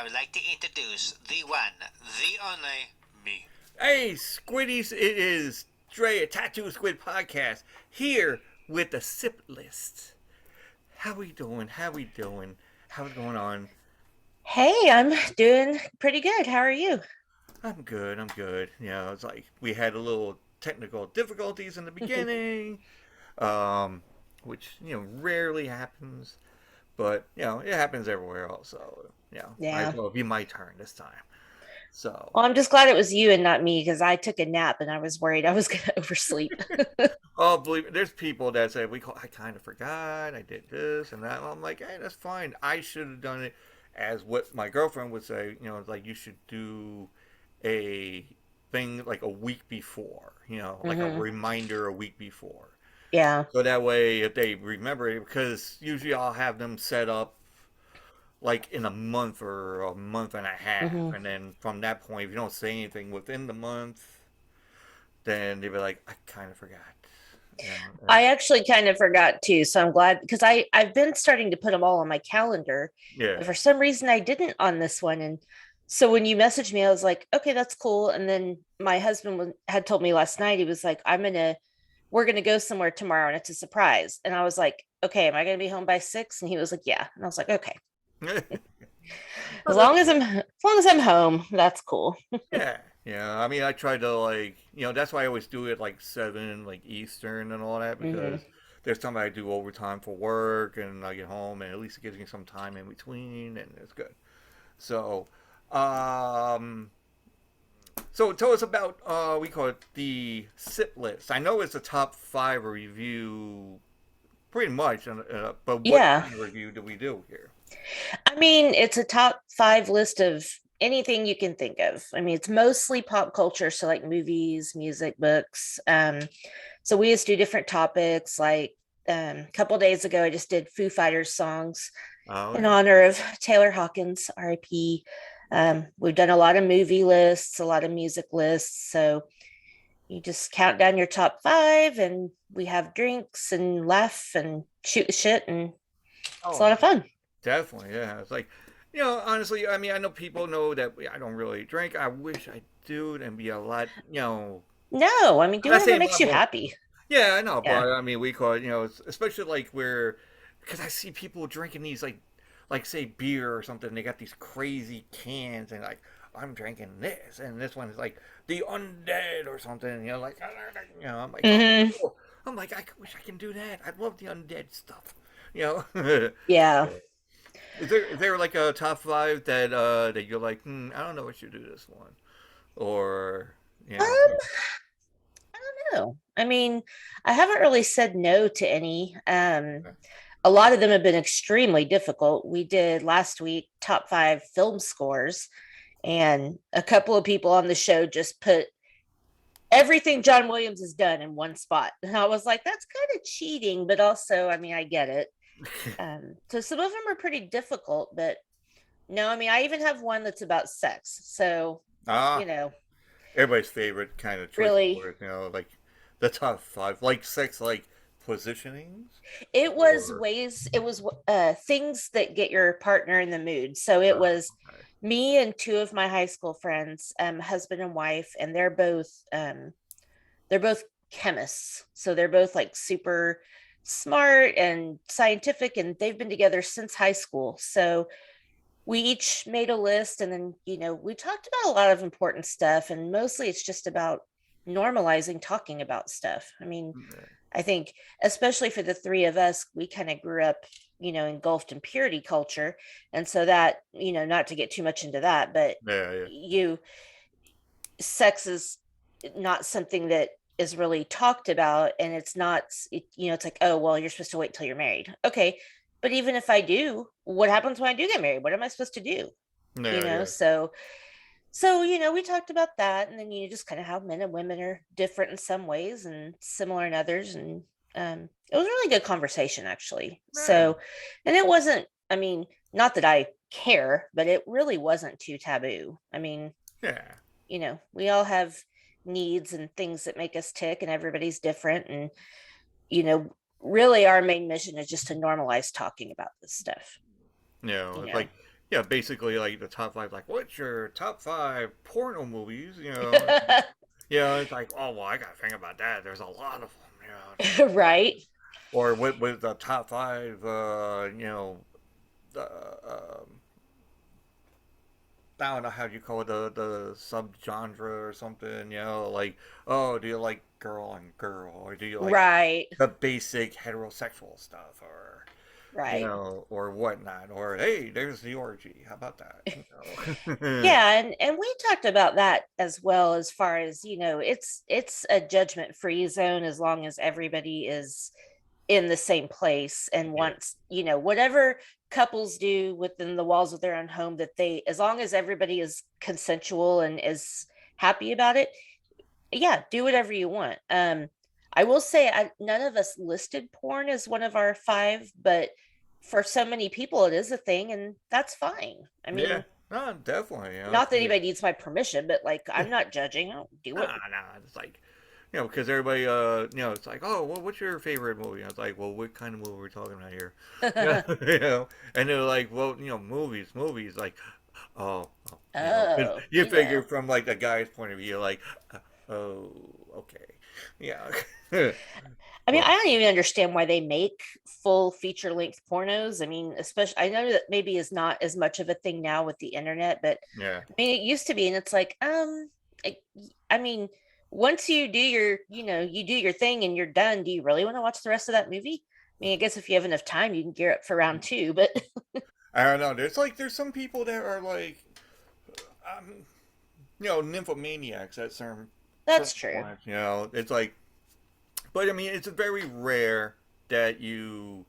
would like to introduce the one, the only, me. Hey, Squiddies, it is Dre, a Tattoo Squid podcast, here with the sip list. How we doing? How we doing? How's going on? Hey, I'm doing pretty good. How are you? I'm good, I'm good. It's like we had a little technical difficulties in the beginning, um, which, rarely happens, but, it happens everywhere else, so, might as Yeah. well be my turn this time. So, Well, I'm just glad it was you and not me because I took a nap and I was worried I was going to oversleep. oh, believe me, there's people that say I kind of forgot, I did this and that. I'm like, hey, that's fine. I should have done it as what my girlfriend would say. It's like you should do a thing like a week before. Like a hmm reminder a week before. Yeah. So that way, if they remember it, because usually I'll have them set up like in a month or a month and a half, hmm and then from that point, if you don't say anything within the month, then they'd be like, I kind of forgot. You know, I actually kind of forgot too, so I'm glad because I've been starting to put them all on my calendar, yeah. but for some reason I didn't on this one. And so when you messaged me, I was like, okay, that's cool. And then my husband had told me last night, he was like, we're gonna go somewhere tomorrow and it's a surprise. And I was like, okay, am I gonna be home by 6? And he was like, yeah. And I was like, okay, as long as I'm home, that's cool. yeah, yeah. I mean, I try to that's why I always do it like 7, like Eastern and all that hmm because there's time I do overtime for work and I get home and at least it gives me some time in between and it's good. So, um, so tell us about we call it the sip list. I know it's a top 5 review, pretty much, but what Yeah. kind of review do we do here? I mean, it's a top 5 list of anything you can think of. I mean, it's mostly pop culture, so like movies, music, books. So we just do different topics. Like a couple days ago, I just did Foo Fighters songs Oh in yeah. honor of Taylor Hawkins, RIP. We've done a lot of movie lists, a lot of music lists. So you just count down your top 5, and we have drinks and laugh and shoot the shit, and it's a Oh, lot of fun. definitely, yeah. It's like, honestly, I mean, I know people know that I don't really drink. I wish I do and be a lot, No, I mean, I'm do not whatever saying a makes lot you more. happy. Yeah, I know, Yeah. but I mean, we call it, especially like where, because I see people drinking these like say beer or something. They got these crazy cans and like, I'm drinking this, and this one is like the undead or something. Like, I'm like, oh, hmm cool. I'm like, I wish I can do that. I love the undead stuff. You know. Yeah. Is there like a top 5 that you're like, I don't know if you do this one, or Um, I don't know. I mean, I haven't really said no to any. A lot of them have been extremely difficult. We did last week top 5 film scores, and a couple of people on the show just put everything John Williams has done in one spot. And I was like, that's kind of cheating, but also, I mean, I get it. So some of them are pretty difficult, but no, I mean, I even have one that's about sex. So, you ah, know, everybody's favorite kind of choice of really, words, like the top 5, like sex, like positionings, or it was things that get your partner in the mood. So it was okay. me and 2 of my high school friends, husband and wife, and they're both chemists. So they're both like super smart and scientific, and they've been together since high school. So we each made a list, and then we talked about a lot of important stuff, and mostly it's just about normalizing talking about stuff. I mean, I think especially for the 3 of us, we kind of grew up engulfed in purity culture, and so that, not to get too much into that, but Yeah, yeah, you sex is not something that is really talked about, and it's not it's like, oh well, you're supposed to wait till you're married. Okay, but even if I do, what happens when I do get married? What am I supposed to do? yeah, yeah. So we talked about that, and then just kind of how men and women are different in some ways and similar in others. And it was a really good conversation, actually. Yeah, So, and it wasn't, I mean, not that I care, but it really wasn't too taboo. I mean, yeah. we all have needs and things that make us tick, and everybody's different. And, you know, really our main mission is just to normalize talking about this stuff, you It's like know. yeah, basically like the top five. Like, what's your top five porno movies? You know, it's like, oh well, I gotta think about that. There's a lot of them. Right. Or with the top five, um, I don't know how you call it, the subgenre or something. Like, oh, do you like girl on girl, or do you like Right. the basic heterosexual stuff, or Right. or whatnot, or hey, there's the orgy. How about that? Yeah, and we talked about that as well, as far as, it's a judgment free zone as long as everybody is in the same place and Yeah, wants, whatever couples do within the walls of their own home, that they, as long as everybody is consensual and is happy about it, yeah, do whatever you want. I will say, none of us listed porn as one of our five, but for so many people it is a thing, and that's fine. I yeah, mean, no, definitely. not It's that like, anybody needs my permission, but like, I'm not judging. I don't do it. nah, it's like, because everybody, it's like, oh, well, what's your favorite movie? I was like, well, what kind of movie are we talking about here? Yeah, and they're like, well, movies, like, oh, 'cause Oh, you figure from like the guy's point of view, like, oh, okay, yeah, I mean, but I don't even understand why they make full feature length pornos. I mean, especially, I know that maybe is not as much of a thing now with the internet, but yeah, I mean, it used to be, and it's like, I, I mean, once you do your, you do your thing and you're done, do you really want to watch the rest of that movie? I mean, I guess if you have enough time, you can gear up for round two, but I don't know. There's some people that are like, um, nymphomaniacs at certain that's true. points. It's like, but I mean, it's very rare that you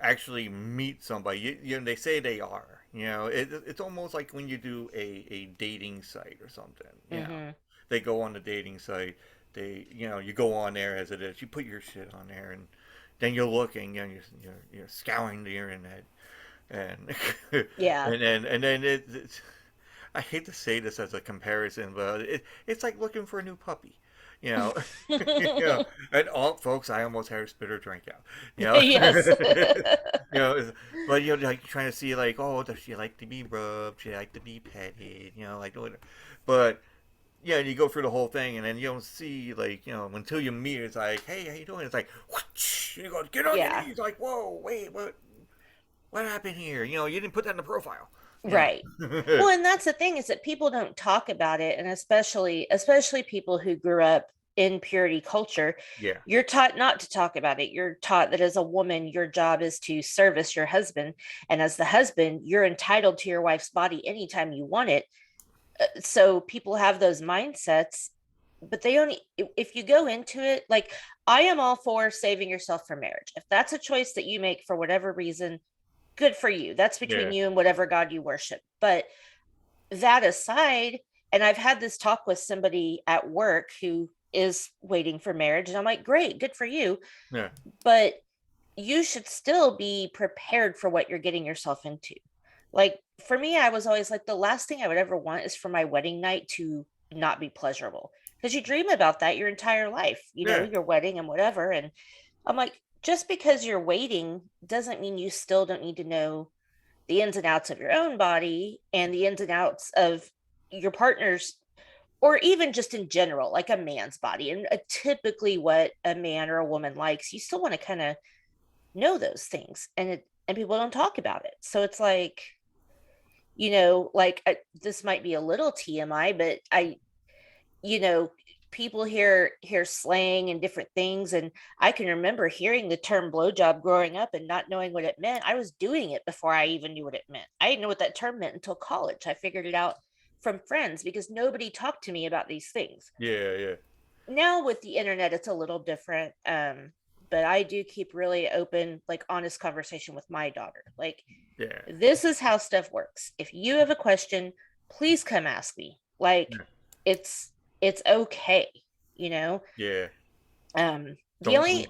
actually meet somebody. They say they are. It's almost like when you do a dating site or something. Hmm. They go on the dating site. You go on there as it is. You put your shit on there, and then you're looking. You're scouring the internet, and Yeah. and then it's, I hate to say this as a comparison, but it's like looking for a new puppy. You know, and all folks, I almost had a spit or drink out. Yes. But like trying to see like, oh, does she like to be rubbed? She like to be petted? Like whatever. But yeah, you go through the whole thing, and then you don't see like until you meet. It's like, hey, how you doing? It's like, whoosh, you go get on your Yeah. knees. Like, whoa, wait, what happened here? You didn't put that in the profile. Yeah. Right. Well, and that's the thing, is that people don't talk about it, and especially people who grew up in purity culture, Yeah. you're taught not to talk about it. You're taught that as a woman, your job is to service your husband, and as the husband, you're entitled to your wife's body anytime you want it. So people have those mindsets, but they don't. If you go into it, like, I am all for saving yourself for marriage. If that's a choice that you make for whatever reason, good for you. That's between Yeah. you and whatever God you worship. But that aside, and I've had this talk with somebody at work who is waiting for marriage, and I'm like, great, good for you. Yeah. But you should still be prepared for what you're getting yourself into. Like, for me, I was always like, the last thing I would ever want is for my wedding night to not be pleasurable, because you dream about that your entire life, Yeah. your wedding and whatever. And I'm like, just because you're waiting doesn't mean you still don't need to know the ins and outs of your own body and the ins and outs of your partner's, or even just in general, like a man's body, and typically what a man or a woman likes. You still want to kind of know those things, and people don't talk about it. So it's like, like, this might be a little TMI, but you know people hear slang and different things, and I can remember hearing the term blowjob growing up and not knowing what it meant. I was doing it before I even knew what it meant. I didn't know what that term meant until college. I figured it out from friends because nobody talked to me about these things. Yeah. Yeah. Now with the internet, it's a little different. But I do keep really open, like, honest conversation with my daughter. Like, Yeah. this is how stuff works. If you have a question, please come ask me. Like, it's it's okay, you know. Yeah. The Don't be. only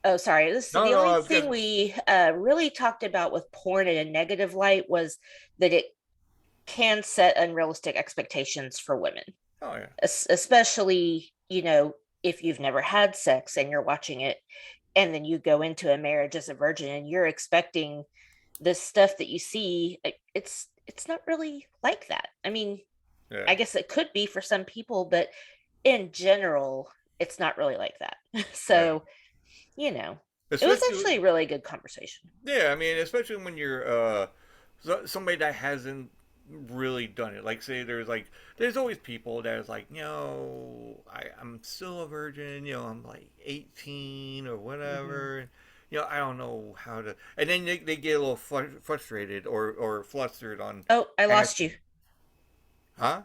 Oh, sorry, this No, the no, I only was thing good. we really talked about with porn in a negative light was that it can set unrealistic expectations for women, Oh yeah. especially, if you've never had sex and you're watching it, and then you go into a marriage as a virgin and you're expecting this stuff that you see, it's not really like that. I mean, Yeah. I guess it could be for some people, but in general, it's not really like that. Yeah. So, you know, it was Especially, actually a really good conversation. yeah. I mean, especially when you're somebody that hasn't really done it. Like, say, there's always people that's like, I'm still a virgin. I'm like 18 or Hmm. whatever. I don't know how to. And then they get a little frustrated or flustered on Oh, I lost you. asking, huh?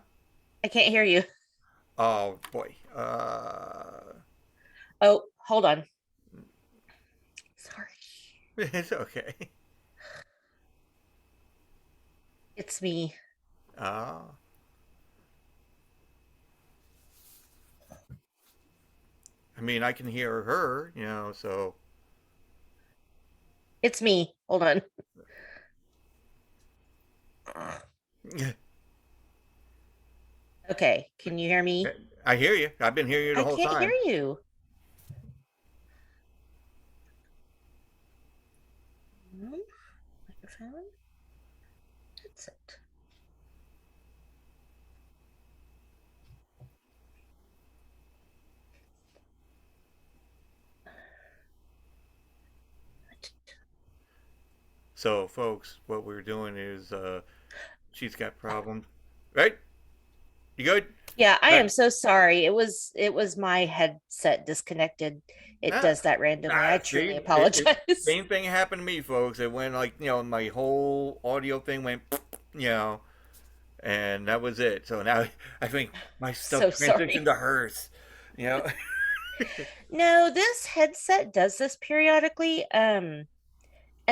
I can't hear you. Oh boy. Oh, hold on. Sorry. It's okay. It's me. Ah. I mean, I can hear her, so. It's me. Hold on. Okay, can you hear me? I hear you. I've been hearing you the I whole can't hear time. you. Hmm, microphone. That's it. So, folks, what we're doing is she's got problems. Right? You good? Yeah, I All right. am so sorry. It was my headset disconnected. It Ah, does that randomly. I truly see, apologize. same thing happened to me, folks. It went like, my whole audio thing went, you know, and that was it. So now I think my stuff So transitioned sorry. to hers. You know? No, this headset does this periodically. And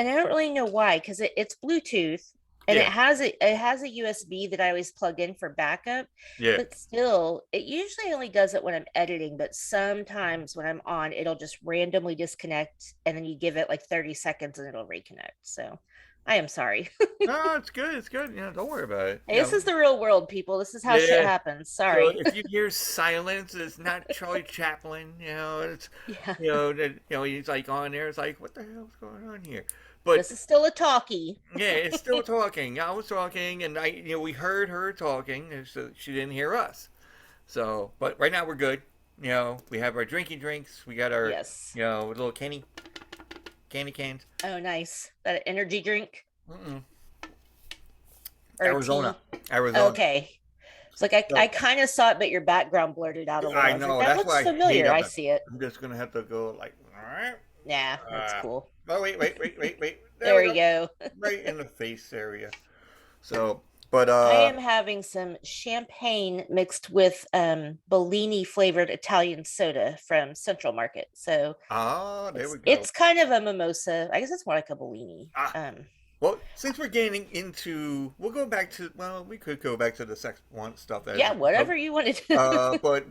I don't really know why because it's Bluetooth and it Yeah, has a USB that I always plug in for backup, yeah. but still, it usually only does it when I'm editing. But sometimes when I'm on, it'll just randomly disconnect, and then you give it like 30 seconds and it'll reconnect. So I am sorry. No, it's good. It's good. Don't worry about it. Hey, this is the real world, people. This is how shit Yeah. happens. So Sorry. if you hear silence, it's not Charlie Chaplin. It's Yeah, he's like on there. It's like, what the hell's going on here? But this is still a talkie. yeah, it's still talking. I was talking, and we heard her talking, and so she didn't hear us. So, but right now we're good. We have our drinking drinks. We got our, Yes. little candy cans. Oh, nice. That energy drink Mm-mm. or Arizona, tea. Arizona. Okay. It's like I So kind of saw it, but your background blurred it out a little. I I was like, know that that's looks what I hate familiar. I about it. see it. I'm just gonna have to go like, all right. Yeah, that's Uh, cool. oh wait. There There we we go. go. Right in the face area. So, but I am having some champagne mixed with Bellini flavored Italian soda from Central Market. So there it's we go. it's kind of a mimosa. I guess it's more like a Bellini. Ah, well, since we're getting into, we'll go back to. Well, we could go back to the sex one stuff as, Yeah, whatever you wanted to. but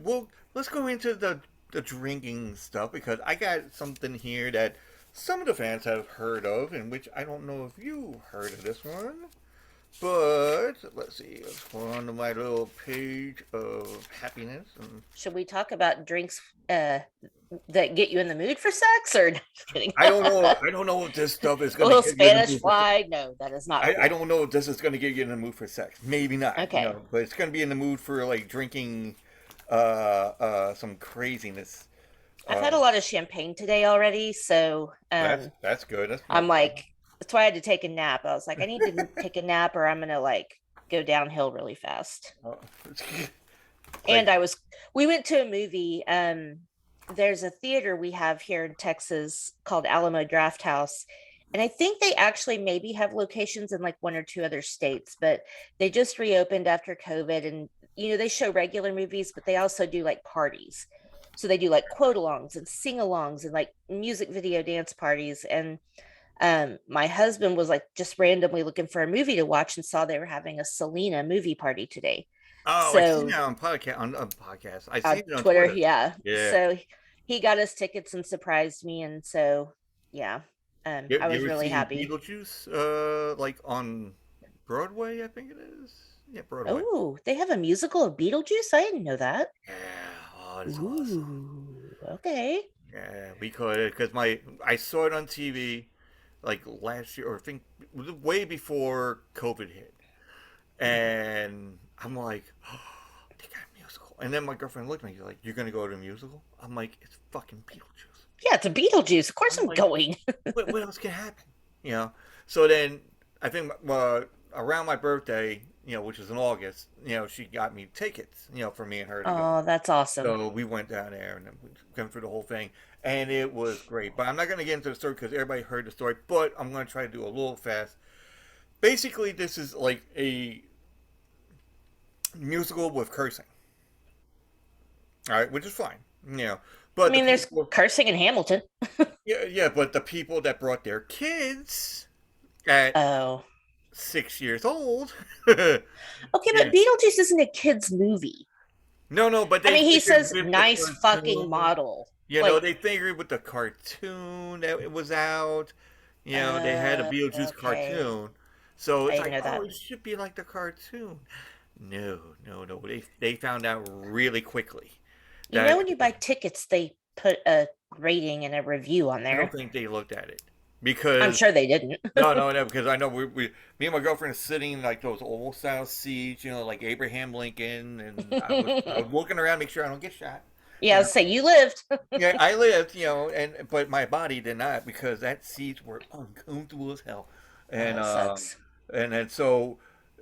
let's go into the drinking stuff because I got something here that some of the fans have heard of, and which I don't know if you heard of this one. But let's see. Let's go on to my little page of happiness. And Should we talk about drinks that get you in the mood for sex, or no, just kidding? I don't know. I don't know if this stuff is A going to little get you in the Spanish mood for sex. fly? No, that is not I cool. don't know if this is going to get you in the mood for sex. Maybe not. Okay. But it's going to be in the mood for like drinking some craziness. I've Uh, had a lot of champagne today already, so that's good. That's no I'm problem. like, that's why I had to take a nap. I was like, I need to take a nap, or I'm gonna like go downhill really fast. Uh, like, And we went to a movie. There's a theater we have here in Texas called Alamo Draft House, and I think they actually maybe have locations in like one or two other states, but they just reopened after COVID, and they show regular movies, but they also do like parties. So they do like quote alongs and sing alongs and like music video dance parties. And my husband was like just randomly looking for a movie to watch and saw they were having a Selena movie party today. oh, I seen So that on podcast. I on seen it on Twitter, Twitter. yeah. Yeah. So he got us tickets and surprised me, and so yeah, You, I you was ever really seen happy. Beetlejuice? Like on Broadway, I think it is. Yeah, Broadway. Oh, they have a musical of Beetlejuice? I didn't know that. Yeah. Oh, it's awesome. Ooh, okay. Yeah, we could because I saw it on TV. like last year, or I think it was way before COVID hit. And I'm like, oh, they got a musical. And then my girlfriend looked at me, like, you're gonna go to a musical? I'm like, it's fucking Beetlejuice. Yeah, it's a Beetlejuice. Of course I'm I'm like, going. what else can happen? You know. So then I think around my birthday, which is in August, she got me tickets, for me and her to go. Oh, that's awesome. So we went down there and then we went through the whole thing, and it was great. But I'm not going to get into the story because everybody heard the story. But I'm going to try to do a little fast. Basically, this is like a musical with cursing. All right, which is fine, I But the mean, there's people, cursing in Hamilton. yeah, but the people that brought their kids at Oh. 6 years old, yeah. Okay, but Beetlejuice isn't a kid's movie. No, but I they mean, he figured says with the nice fucking cartoon, model. Like, they figured with the cartoon that it was out, they had a Beetlejuice okay. cartoon, so I it's didn't like, know oh, that. it should be like the cartoon. No, no, they found out really quickly You know, that when you buy tickets, they put a rating and a review on I don't there. think they looked at it I'm because sure they didn't. no, because I know me and my girlfriend are sitting in like those old style seats, like Abraham Lincoln, and I was looking around, to make sure I don't get shot. Yeah, say you lived. Yeah, I lived, but my body did not because that seats were uncomfortable as hell, Oh, and that sucks. then so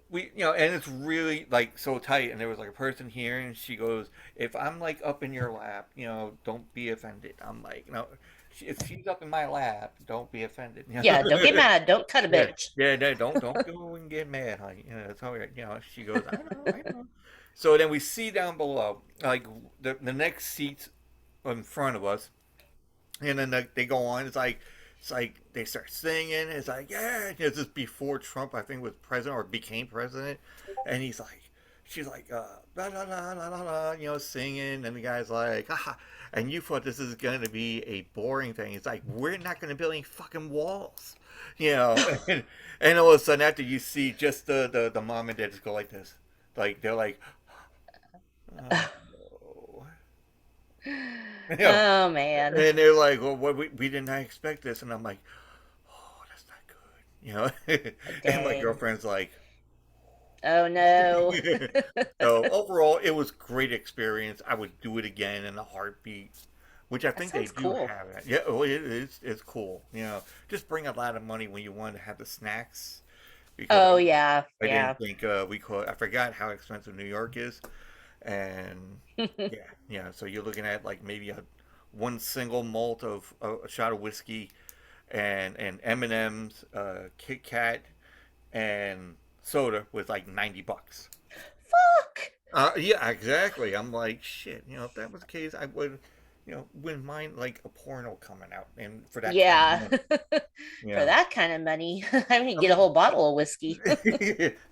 we, and it's really like so tight, and there was like a person here, and she goes, "If I'm like up in your lap, don't be offended." I'm like, "No, if she's up in my lap, don't be offended." Yeah, don't get mad. Don't cut a Yeah, bitch. yeah, no, don't go and get mad, honey. It's all right. She goes, I know. So then we see down below, like the next seats in front of us, and then they go on. It's like they start singing. It's like, yeah, this is before Trump, I think, was president or became president, and she's like, la la la la la la, singing, and the guy's like, haha. And you thought this is going to be a boring thing. It's like, we're not going to build any fucking walls, you know. And all of a sudden, after you see just the mom and dad just go like this, like they're like, oh. you know, Oh man. and they're like, well, we did not expect this, and I'm like, oh, that's not good, And my Dang. girlfriend's like, Oh no. so overall, it was great experience. I would do it again in a heartbeat, which I That think they sounds do cool. have. Yeah, well, it is. It's cool. Just bring a lot of money when you want to have the snacks, because Oh yeah. I Yeah. didn't think we could. I forgot how expensive New York is, and yeah. So you're looking at like maybe one single malt of a shot of whiskey, and M&Ms, Kit Kat, and soda was like $90. Fuck. Yeah, exactly. I'm like, shit. If that was the case, I would, wouldn't mind like a porno coming out, and for that kind of Yeah. money. For Yeah. that kind of money, I mean, get a I'm, whole bottle of whiskey.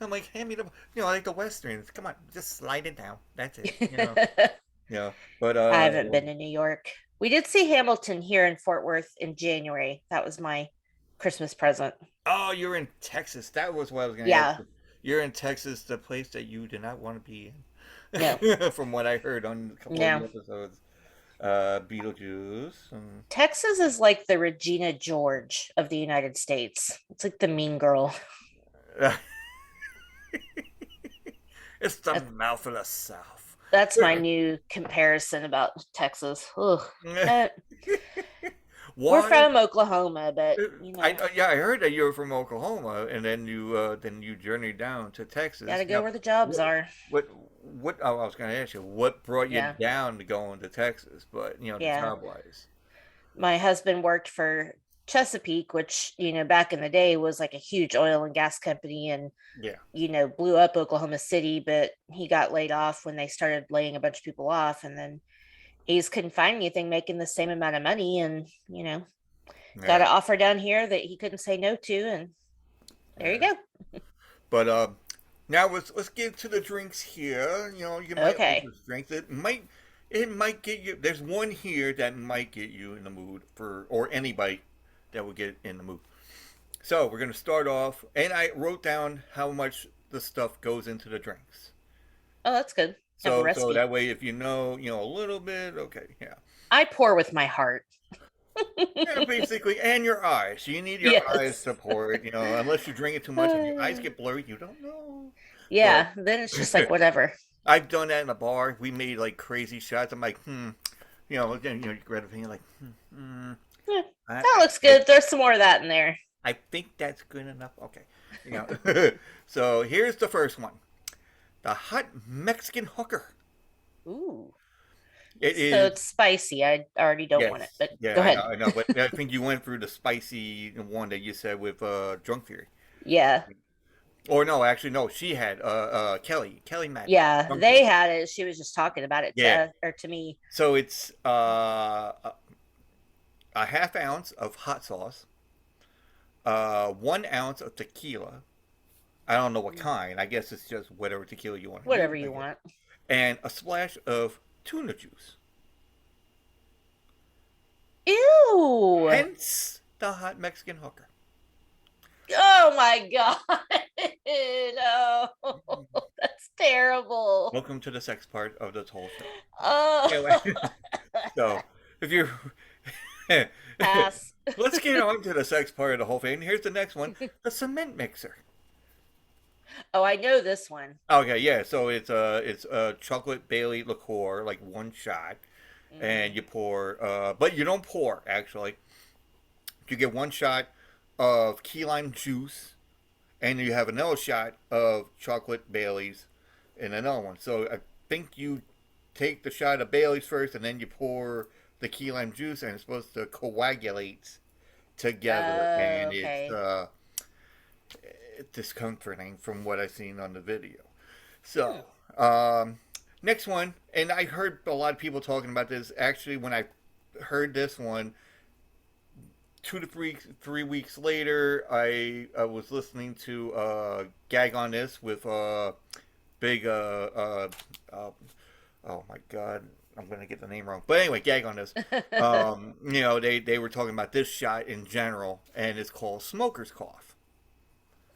I'm like, hand me the, like the westerns. Come on, just slide it down. That's it. Yeah. But I haven't been to New York. We did see Hamilton here in Fort Worth in January. That was my Christmas present. oh, you're in Texas. That was what I was gonna ask Yeah. you. You're in Texas, the place that you did not want to be No. in, from what I heard on a couple of the No. episodes. Beetlejuice. And... Texas is like the Regina George of the United States. It's like the mean girl. It's the That, mouth of the South. that's my new comparison about Texas. Ugh. Uh, we're Why? from Oklahoma, but Yeah, I heard that you were from Oklahoma, and then you journeyed down to Texas. gotta go where the jobs What are. what what? Oh, I was going to ask you what brought you Yeah. down to going to Texas, but the Yeah. job wise. My husband worked for Chesapeake, which, back in the day was like a huge oil and gas company and, Yeah, blew up Oklahoma City, but he got laid off when they started laying a bunch of people off. And then he just couldn't find anything making the same amount of money and, got yeah, an offer down here that he couldn't say no to. And there you yeah. go. But now let's get to the drinks here. You might like Okay. this drink. It might get you. There's one here that might get you in the mood or anybody that would get in the mood. So we're gonna start off, and I wrote down how much the stuff goes into the drinks. Oh, that's good. Have a So recipe. that way, if you know a little bit, okay, yeah. I pour with my heart. Yeah, basically, and your eyes. You need your eyes Yes. support. Unless you drink it too much and your eyes get blurry, you don't know. But Yeah, then it's just like whatever. I've done that in a bar. We made like crazy shots. I'm like, then you grab a finger like, Yeah, I, that looks I, good. There's some more of that in there. I think that's good enough. Okay, you know. So here's the first one: the hot Mexican hooker. Ooh. It So is it's spicy. I already don't want it, yes, but yeah, go I know, ahead. I know, but I think you went through the spicy one that you said with Drunk Fury. Yeah. Or no, actually no, she had Kelly Mack. Yeah, Drunk they Fury. had it. She was just talking about it to Yeah. us, or to me. So it's a half ounce of hot sauce, 1 ounce of tequila. I don't know what kind. I guess it's just whatever tequila you want to use, Whatever I you guess. want. And a splash of tuna juice. Ew. Hence the hot Mexican hooker. Oh my God. No. That's terrible. Welcome to the sex part of this whole show. Anyway, Oh. so if you're Pass. let's get on to the sex part of the whole thing. Here's the next one: the cement mixer. Oh, I know this one. Okay, yeah. So it's a chocolate Bailey liqueur, like one shot, and Hmm. you pour. But you don't pour actually. You get one shot of key lime juice, and you have another shot of chocolate Bailey's, and another one. So I think you take the shot of Bailey's first, and then you pour the key lime juice, and it's supposed to coagulate together, and Okay. it's discomforting from what I've seen on the video. So, Hmm. next one, and I heard a lot of people talking about this. Actually, when I heard this one, 2 to 3 weeks later, I was listening to Gag on This with big oh my god, I'm gonna get the name wrong. But anyway, Gag on This. They were talking about this shot in general, and it's called Smoker's Cough,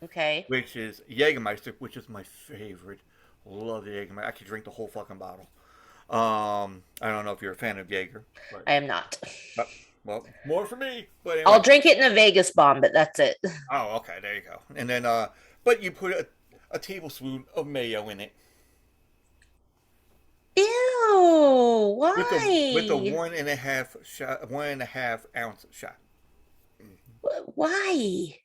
Okay. which is Jägermeister, which is my favorite. Love the Jägermeister. I could drink the whole fucking bottle. I don't know if you're a fan of Jaeger, but, I am not. but well, more for me. But I'll anyway. drink it in a Vegas bomb, but that's it. Oh, okay, there you go. And then, but you put a tablespoon of mayo in it Ew. with a Why? 1.5 ounce shot. Why?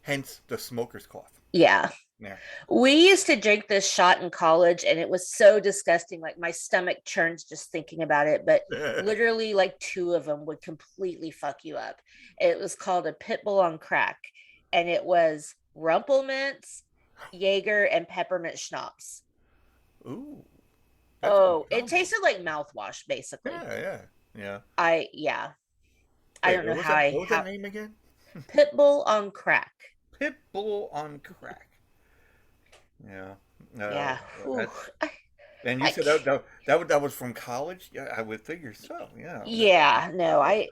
Hence the smoker's cough. Yeah. Yeah. We used to drink this shot in college and it was so disgusting. Like my stomach churns just thinking about it. But literally, like two of them would completely fuck you up. It was called a pit bull on crack and it was Rumpelmints, Jaeger, and peppermint schnapps. Ooh, that's a Oh, it combo. tasted like mouthwash, basically. Yeah, yeah, yeah. Yeah, I Wait, don't know what was how that? I What was that how name again? pit bull on crack. Pitbull on crack. Yeah. Yeah. Whew. That's. And you I said can't- that was from college? Yeah, I would figure so. Yeah. yeah, no, I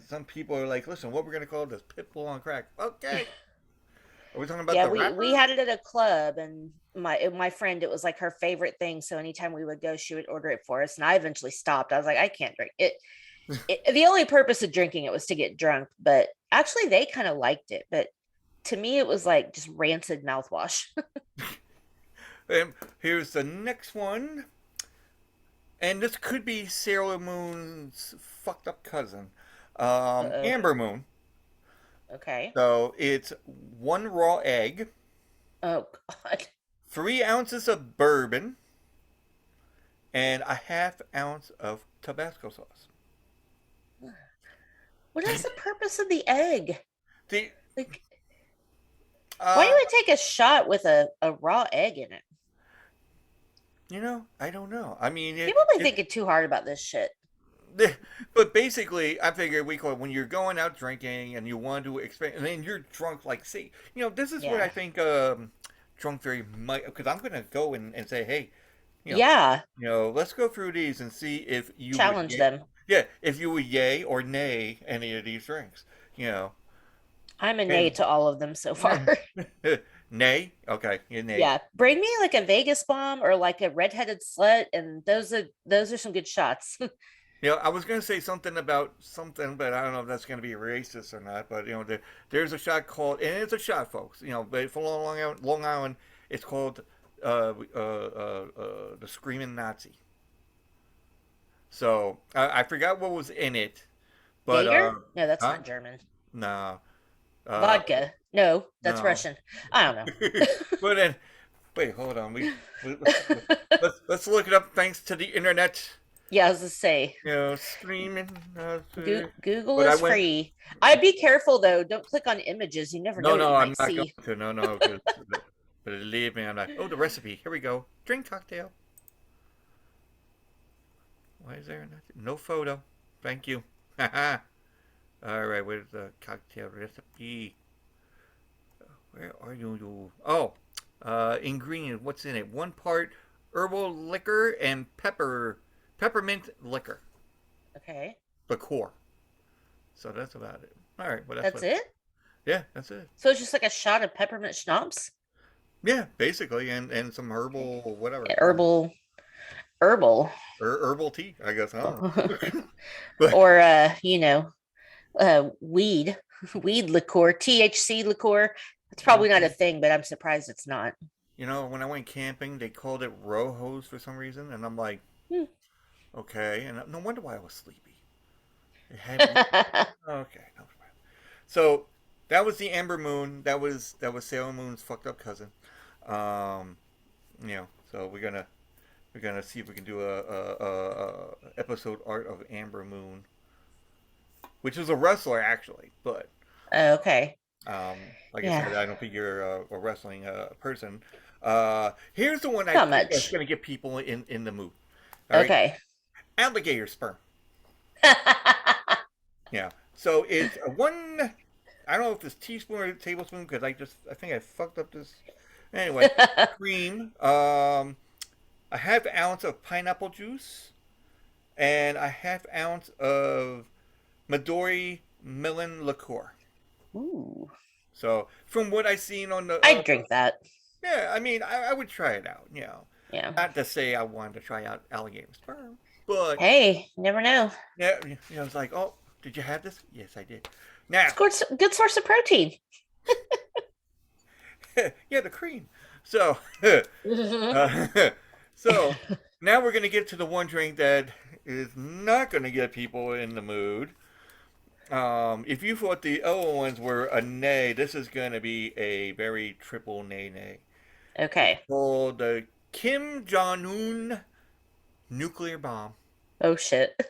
Some people are like, listen, what we're gonna call this Pitbull on crack? Okay. Are we talking about yeah, the we rapper? had it at a club and my friend, it was like her favorite thing. So anytime we would go, she would order it for us. And I eventually stopped. I was like, I can't drink it. The only purpose of drinking it was to get drunk, but actually they kind of liked it. But to me, it was like just rancid mouthwash. And here's the next one. And this could be Sailor Moon's fucked up cousin, Uh-oh. Amber Moon. Okay. So it's one raw egg, Oh God. 3 ounces of bourbon, and a half ounce of Tabasco sauce. What is the purpose of the egg? The Like, why do uh, I take a shot with a raw egg in it? I don't know. I mean, People be thinking too hard about this shit. but basically, I figure when you're going out drinking and you want to expand, and then you're drunk, like, see, this is what I Yeah. think drunk theory might, because I'm gonna go and say, hey, you know, Yeah. let's go through these and see if you would, Challenge them. yeah, if you would yay or nay any of these drinks, you know, I'm a nay and to all of them so far. nay, okay, yeah, nay, Yeah. Bring me like a Vegas bomb or like a redheaded slut, and those are some good shots. I was gonna say something about something, but I don't know if that's gonna be racist or not. But there's a shot called, and it's a shot, folks. But for Long Island, it's called the Screaming Nazi. So I forgot what was in it, but Jaeger? No, that's huh? not German. Nah, Vodka? No, that's no. Russian. I don't But then, wait, hold on. Let's, know. let's look it up. Thanks to the internet. Yeah, I was to say, Screaming. Google But I is went. free. I'd be careful though. Don't click on images. You never know No, what you no, I'm might not going see. to. No, no. But believe me, I'm not. Oh, the recipe. Here we go. Drink cocktail. Why is there nothing? No photo. Thank you. Haha. All right, where's the cocktail recipe? Where are you? Oh, ingredient. What's in it? 1 part herbal liquor and peppermint liquor Okay, liqueur. So that's about it. All right, well that's it. Yeah, that's it. So it's just like a shot of peppermint schnapps. Yeah, basically, and some herbal whatever, Herbal, herbal tea. I guess I don't know. But or weed, weed liqueur, THC liqueur. It's probably not a thing, but I'm surprised it's not. when I went camping, they called it rojos for some reason, and I'm like, Hmm. okay, and no wonder why I was sleepy. It had okay, no. So that was the Amber Moon. That was Sailor Moon's fucked up cousin. Um, so we're gonna see if we can do a episode art of Amber Moon, which is a wrestler actually, but Okay. like I Yeah. said, I don't think you're a wrestling person. Here's the one I Not think that's much. gonna get people in the mood. All right, Okay. alligator sperm. Yeah. So it's a one. I don't know if it's teaspoon or tablespoon because I think I fucked up this. Anyway, cream. A half ounce of pineapple juice and a half ounce of Midori melon liqueur. Ooh. So from what I seen on the, I'd drink that. yeah, I mean, I would try it out. Yeah. Not to say I wanted to try out alligator sperm, but Hey, never know. yeah, it's like, oh, did you have this? Yes, I did. Now, It's good source of protein. yeah, the cream. So, uh, so now we're gonna get to the one drink that is not gonna get people in the mood. If you thought the other ones were a nay, this is gonna be a very triple nay nay. It's Okay. called the Kim Jong Un nuclear bomb. Oh shit.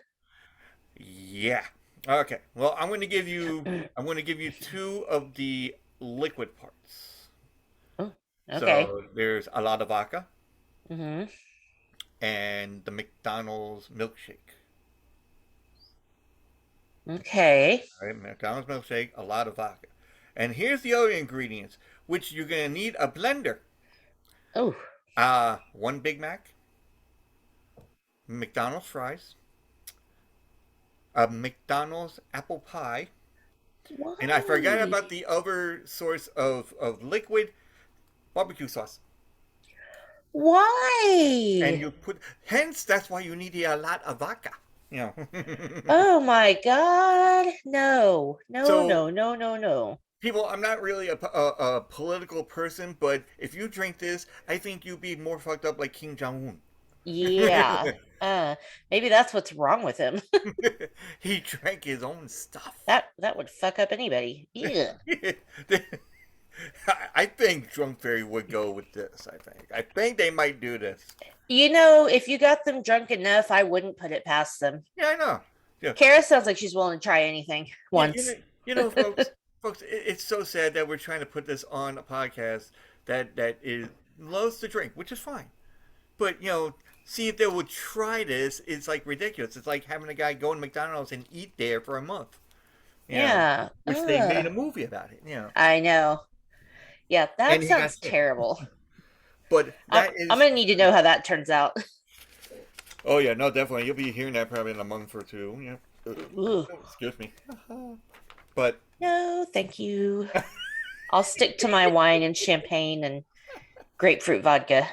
Yeah. Okay. Well, I'm going to give you two of the liquid parts. Oh, okay. So there's a lot of vodka Mm-hmm. and the McDonald's milkshake. Okay. All right, McDonald's milkshake, a lot of vodka. And here's the other ingredients, which you're going to need a blender. Oh. 1 Big Mac, McDonald's fries, a McDonald's apple pie, and I forgot Why? about the other source of liquid barbecue sauce. And Why? you put, hence, that's why you need a lot of vodka. You know. Oh my God. No. No, So, no, no, no, no. people, I'm not really a political person, but if you drink this, I think you'd be more fucked up like Kim Jong Yeah. Un. Maybe that's what's wrong with him. He drank his own stuff. That would fuck up anybody. Yeah. I think Drunk Fairy would go with this. I think they might do this. If you got them drunk enough, I wouldn't put it past them. Yeah, I know. Yeah, Kara sounds like she's willing to try anything yeah, once. folks, it's so sad that we're trying to put this on a podcast that is loves to drink, which is fine. But see if they would try this, it's like ridiculous. It's like having a guy go to McDonald's and eat there for a month. Yeah. Which they made a movie about it. I know. Yeah, And that he got sounds sick. terrible. But I'm, that is. I'm gonna need to know how that turns out. Oh yeah, no, definitely. You'll be hearing that probably in a month or two. Yeah. Ooh. Excuse me. But No, thank you. I'll stick to my wine and champagne and grapefruit vodka.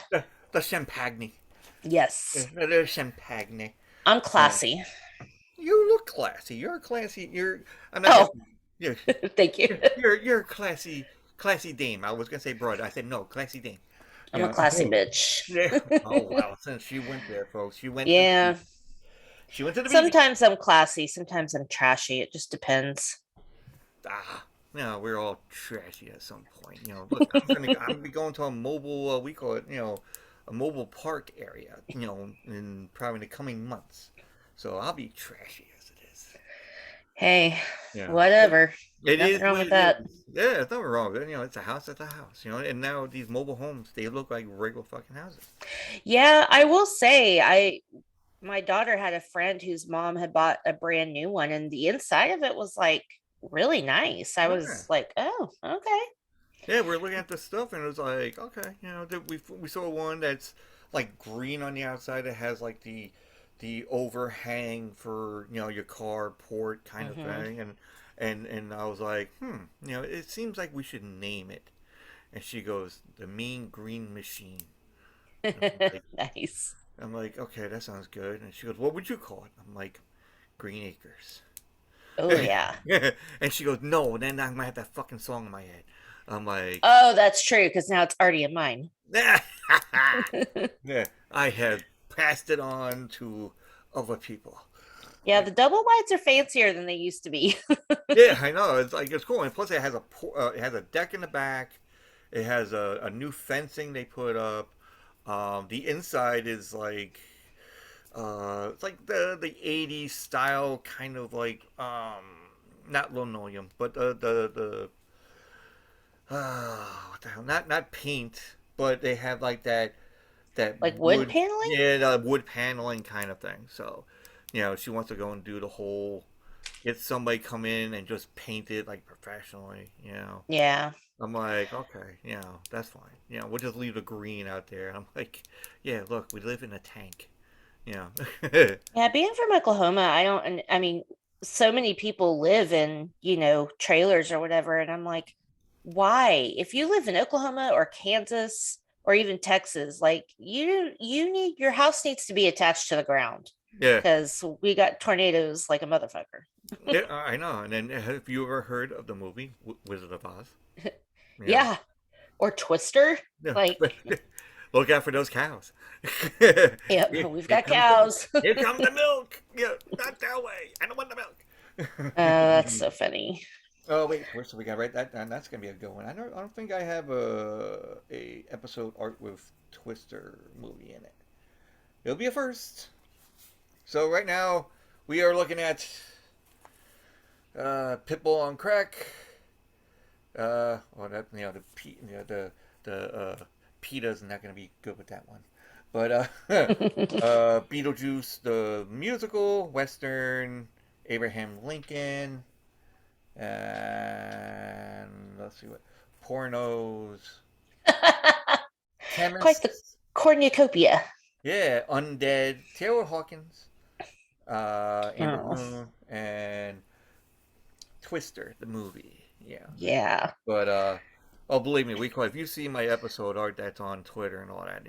the champagne. Yes. The champagne. I'm classy. You look classy. You're a classy. I'm not gonna. Oh, Yeah, thank you. you're a classy dame. I was gonna say broad. I said no, classy dame. I'm a Yeah. classy bitch. Yeah. Oh wow. Since she went there, folks, Yeah. she went to the BB. Sometimes I'm classy, sometimes I'm trashy. It just depends. Ah, we're all trashy at some point. Look, I'm gonna be going to a mobile. We call it, a mobile park area. In probably the coming months. So I'll be trashy as it is. Hey, Yeah. whatever. It Nothing is wrong what with it is. that. Yeah, it's nothing wrong with it. It's a house. It's a house. And now these mobile homes, they look like regular fucking houses. Yeah, I will say I my daughter had a friend whose mom had bought a brand new one and the inside of it was like really nice. I Yeah. was like, "Oh, okay." Yeah, we're looking at this stuff, and it was like, okay, we saw one that's like green on the outside. It has like the overhang for your carport kind of Hmm. thing, and I was like, it seems like we should name it. And she goes, the Mean Green Machine. And Nice. I'm like, okay, that sounds good. And she goes, what would you call it? I'm like, Green Acres. Oh yeah. And she goes, no. Then I'm gonna have that fucking song in my head. I'm like, Oh, that's true because now it's already in mine. yeah, I have passed it on to other people. Yeah, the double wides are fancier than they used to be. Yeah, I know. It's like it's cool, and plus it has a deck in the back. It has a new fencing they put up. The inside is like it's like the '80s style, kind of like not linoleum, but what the hell? Not paint, but they have like that Like wood wood, paneling? yeah, the wood paneling kind of thing. So, she wants to go and do the whole, get somebody come in and just paint it like professionally. Yeah. I'm like, okay, that's fine. We'll just leave the green out there. I'm like, yeah, look, we live in a tank. Yeah. Yeah, being from Oklahoma, I don't, and I mean, so many people live in, trailers or whatever. And I'm like, why? If you live in Oklahoma or Kansas or even Texas, like your house needs to be attached to the ground Yeah. because we got tornadoes like a motherfucker. Yeah, I know. And then have you ever heard of the movie Wizard of Oz? Yeah. Yeah. Or Twister. Yeah. Like, Look out for those cows. yep, here, we've here got comes the cows. here comes the milk. Yeah, not that way. I don't want the milk. That's so funny. Oh wait, first we got to write that down. That's gonna be a good one. I don't think I have a episode art with Twister movie in it. It'll be a first. So right now we are looking at Pitbull on crack. Well, that the PETA's not gonna be good with that one. But Beetlejuice the musical, Western, Abraham Lincoln, and let's see what pornos, Quite the chemists, cornucopia. yeah, undead, Taylor Hawkins, in the Oh, room, and Twister the movie. Yeah, yeah. but oh, believe me, if you see my episode art that's on Twitter and all that,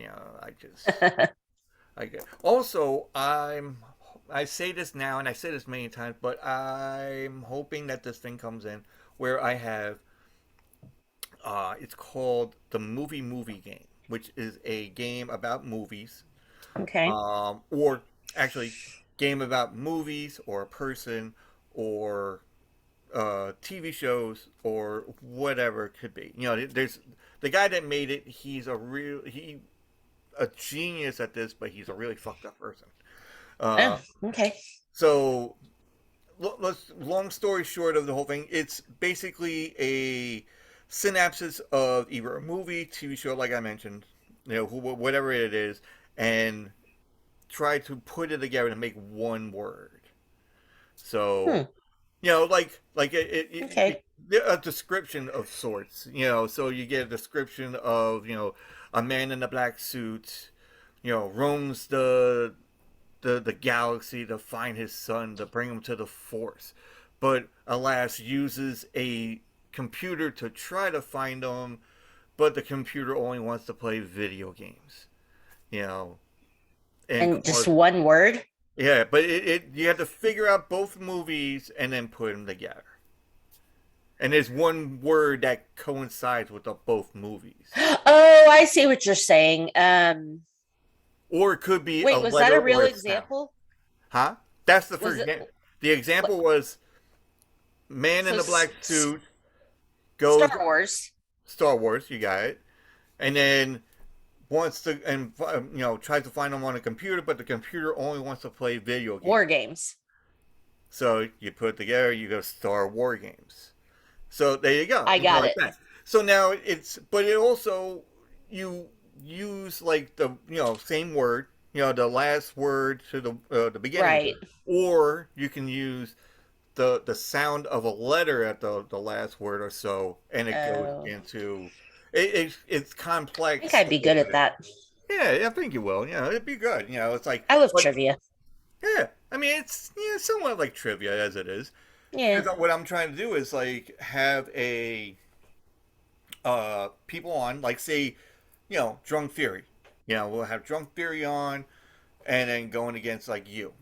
I get. Also, I say this now, and I say this many times, but I'm hoping that this thing comes in where I have. It's called the Movie Game, which is a game about movies, Okay. or actually, game about movies or a person or TV shows or whatever it could be. There's the guy that made it. He's a genius at this, but he's a really fucked up person. Oh, Uh, okay. so long story short of the whole thing, it's basically a synopsis of either a movie, TV show, like I mentioned, whatever it is, and try to put it together to make one word. Hmm. So, like Okay. a description of sorts. So you get a description of a man in a black suit, roams the galaxy to find his son to bring him to the Force, but alas uses a computer to try to find him, but the computer only wants to play video games, you know, and And just cause one word? Yeah, but you have to figure out both movies and then put them together. And there's one word that coincides with both movies. Oh, I see what you're saying. Or it could be a Wait, was that letter a or real a sound. example? Huh? That's the Was first it example. The example was man in so the black suit Star goes Wars Star Wars, you got it. And then wants to tries to find them on a computer, but the computer only wants to play video games. war games? So you put it together, you go Star War games. So there you go, I got like it. that. So now but it also you use like the same word, the last word to the beginning, Right. or you can use the sound of a letter at the last word or so, and it goes Oh, into it's I think complex I'd the be way good at that it. that. Yeah, I think you will. It'd be good. It's like, I love but trivia. yeah, I mean, it's somewhat like trivia as it is. Yeah. Because what I'm trying to do is like have a people on, like say, Drunk Fury. We'll have Drunk Fury on, and then going against like you,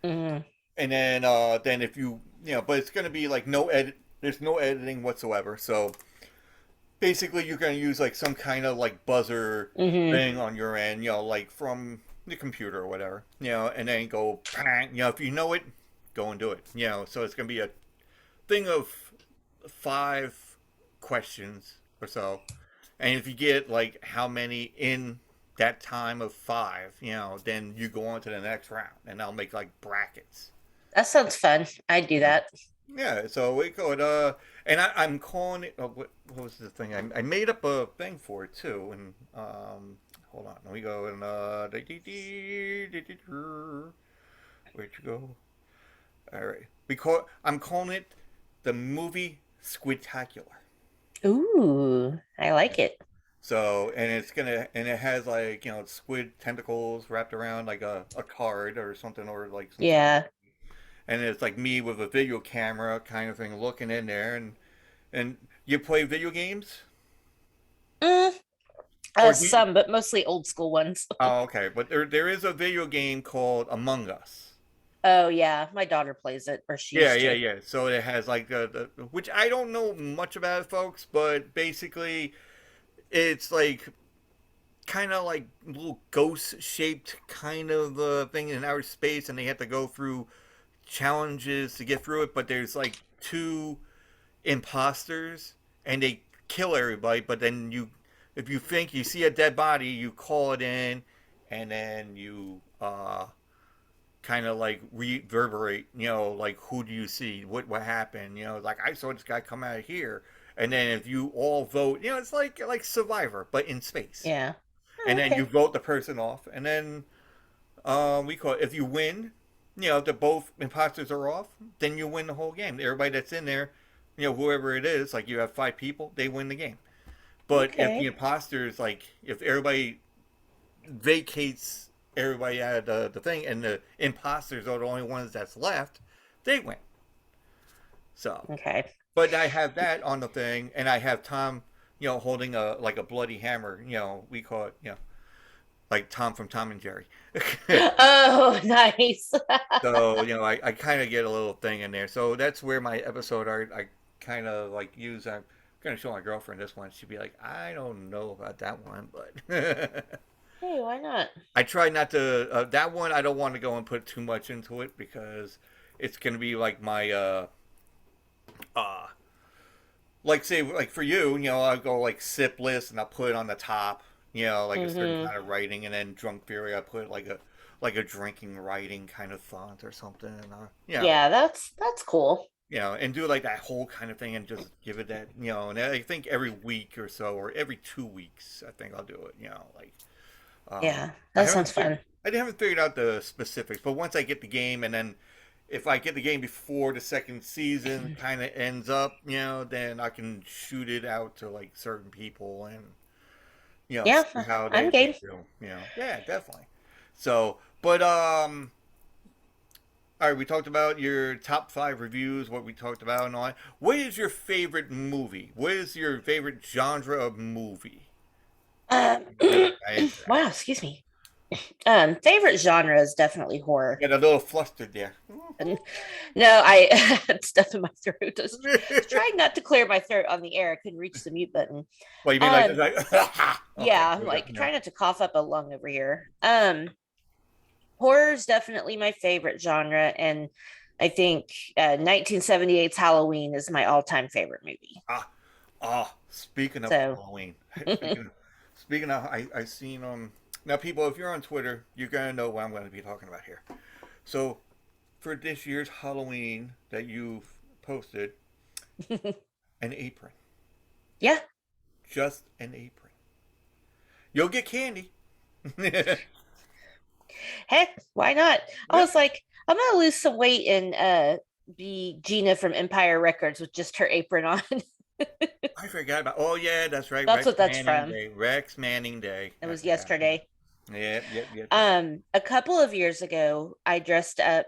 Hmm. and then if but it's gonna be like no edit. There's no editing whatsoever. So basically, you're gonna use like some kind of like buzzer Hmm. thing on your end, like from the computer or whatever, and then go, bang, if you know it, go and do it, So it's gonna be a thing of 5 questions or so, and if you get like how many in that time of 5, then you go on to the next round, and I'll make like brackets. That sounds fun. I'd do that. Yeah, so we could, and I'm calling it. What was the thing? I made up a thing for it too, and hold on, let me go and where'd you go? All right, I'm calling it the movie Squidtacular. Ooh, I like it. So, and it has like squid tentacles wrapped around like a card or something, or like some kind of, Yeah. and it's like me with a video camera kind of thing looking in there, and you play video games? Mm, Or do you? some, but mostly old school ones. Oh, okay. But there is a video game called Among Us. Oh yeah, my daughter plays it, or she Yeah, used yeah, to. yeah. So it has like which I don't know much about, folks, but basically it's like kind of like little ghost shaped kind of thing in outer space, and they have to go through challenges to get through it. But there's like two imposters, and they kill everybody. But then if you think you see a dead body, you call it in, and then you kind of like reverberate. Like who do you see? What happened? Like I saw this guy come out of here. And then if you all vote, it's like Survivor, but in space. Yeah. And Oh, then you okay. vote the person off, and then we call it, if you win, if the both imposters are off, then you win the whole game. Everybody that's in there, whoever it is, like you have 5 people, they win the game. But if the Okay. imposters, like if everybody vacates everybody out of the thing, and the imposters are the only ones that's left, they win. So, Okay. but I have that on the thing, and I have Tom, holding a like a bloody hammer. We call it, like Tom from Tom and Jerry. Oh, nice. So, I kind of get a little thing in there. So that's where my episode art, I kind of like use. I'm going to show my girlfriend this one. She'd be like, I don't know about that one, but Hey, why not? I try not to. That one, I don't want to go and put too much into it because it's going to be like my, uh, like say, like for you, I'll go like sip list and I'll put it on the top, like a certain Hmm. kind of writing, and then drunk fury, I put like a drinking writing kind of font or something, and Yeah, that's cool. and do like that whole kind of thing, and just give it that, and I think every week or so, or every 2 weeks, I think I'll do it, like, Yeah, I that haven't sounds figured, fun. I haven't figured out the specifics, but once I get the game, and then if I get the game before the second season kind of ends up, then I can shoot it out to like certain people, and Yeah, see how I'm they game. do. Yeah, definitely. So, but all right, we talked about your top 5 reviews, what we talked about, and all that. What is your favorite movie? What is your favorite genre of movie? Um, You gotta answer that. wow, excuse me. Favorite genre is definitely horror. Get a little flustered there. And no, I had stuff in my throat. I was trying not to clear my throat on the air. I couldn't reach the mute button. Well, you mean like, Um, like okay, yeah, I'm there we go. like Yeah. trying not to cough up a lung over here. Horror is definitely my favorite genre, and I think 1978's Halloween is my all-time favorite movie. Ah, speaking of So, Halloween, speaking of, I seen now people, if you're on Twitter, you're gonna know what I'm gonna be talking about here. So for this year's Halloween that you've posted, an apron, yeah, just an apron. You'll get candy. heck, why not? I was like, I'm gonna lose some weight and be Gina from Empire Records with just her apron on. I forgot about. Oh yeah, that's right. That's what that's from. Rex Manning Day. It I was forgot. yesterday. Yep, yep, yep, yep. A couple of years ago, I dressed up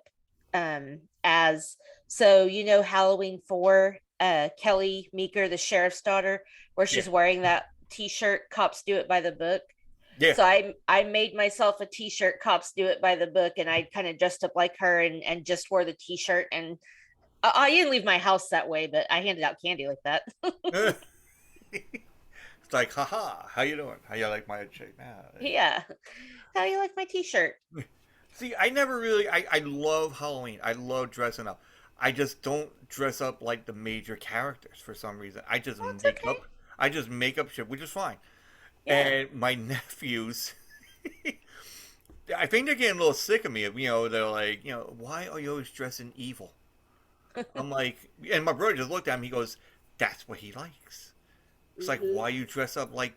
as so Halloween 4, Kelly Meeker, the sheriff's daughter, where Yeah, she's wearing that t-shirt, Cops Do It by the Book. yeah. So I made myself a t-shirt, Cops Do It by the Book, and I kind of dressed up like her and just wore the t-shirt. And I didn't leave my house that way, but I handed out candy like that. It's like, haha, how you doing? How you like my shape? Yeah. How do you like my t-shirt? See, I never really. I love Halloween. I love dressing up. I just don't dress up like the major characters for some reason. I just Oh, it's make okay. up. I just make up shit, which is fine. Yeah. And my nephews, I think they're getting a little sick of me. They're like, why are you always dressing evil? I'm like, and my brother just looked at me. He goes, "That's what he likes." It's like, Hmm. why you dress up like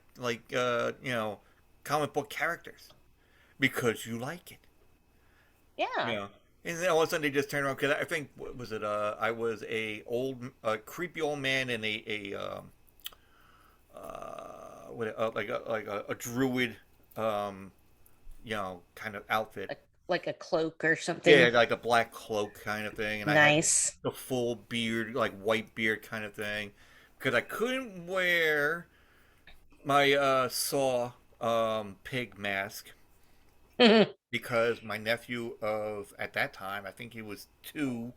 comic book characters? Because you like it. Yeah. Yeah. And then all of a sudden they just turn around because I think what was it? I was a creepy old man in a druid, um, kind of outfit. Like a cloak or Yeah, something. like a black cloak kind of thing, and I had Nice. the full beard, like white beard kind of thing, because I couldn't wear my saw pig mask because my nephew of at that time, I think he was 2,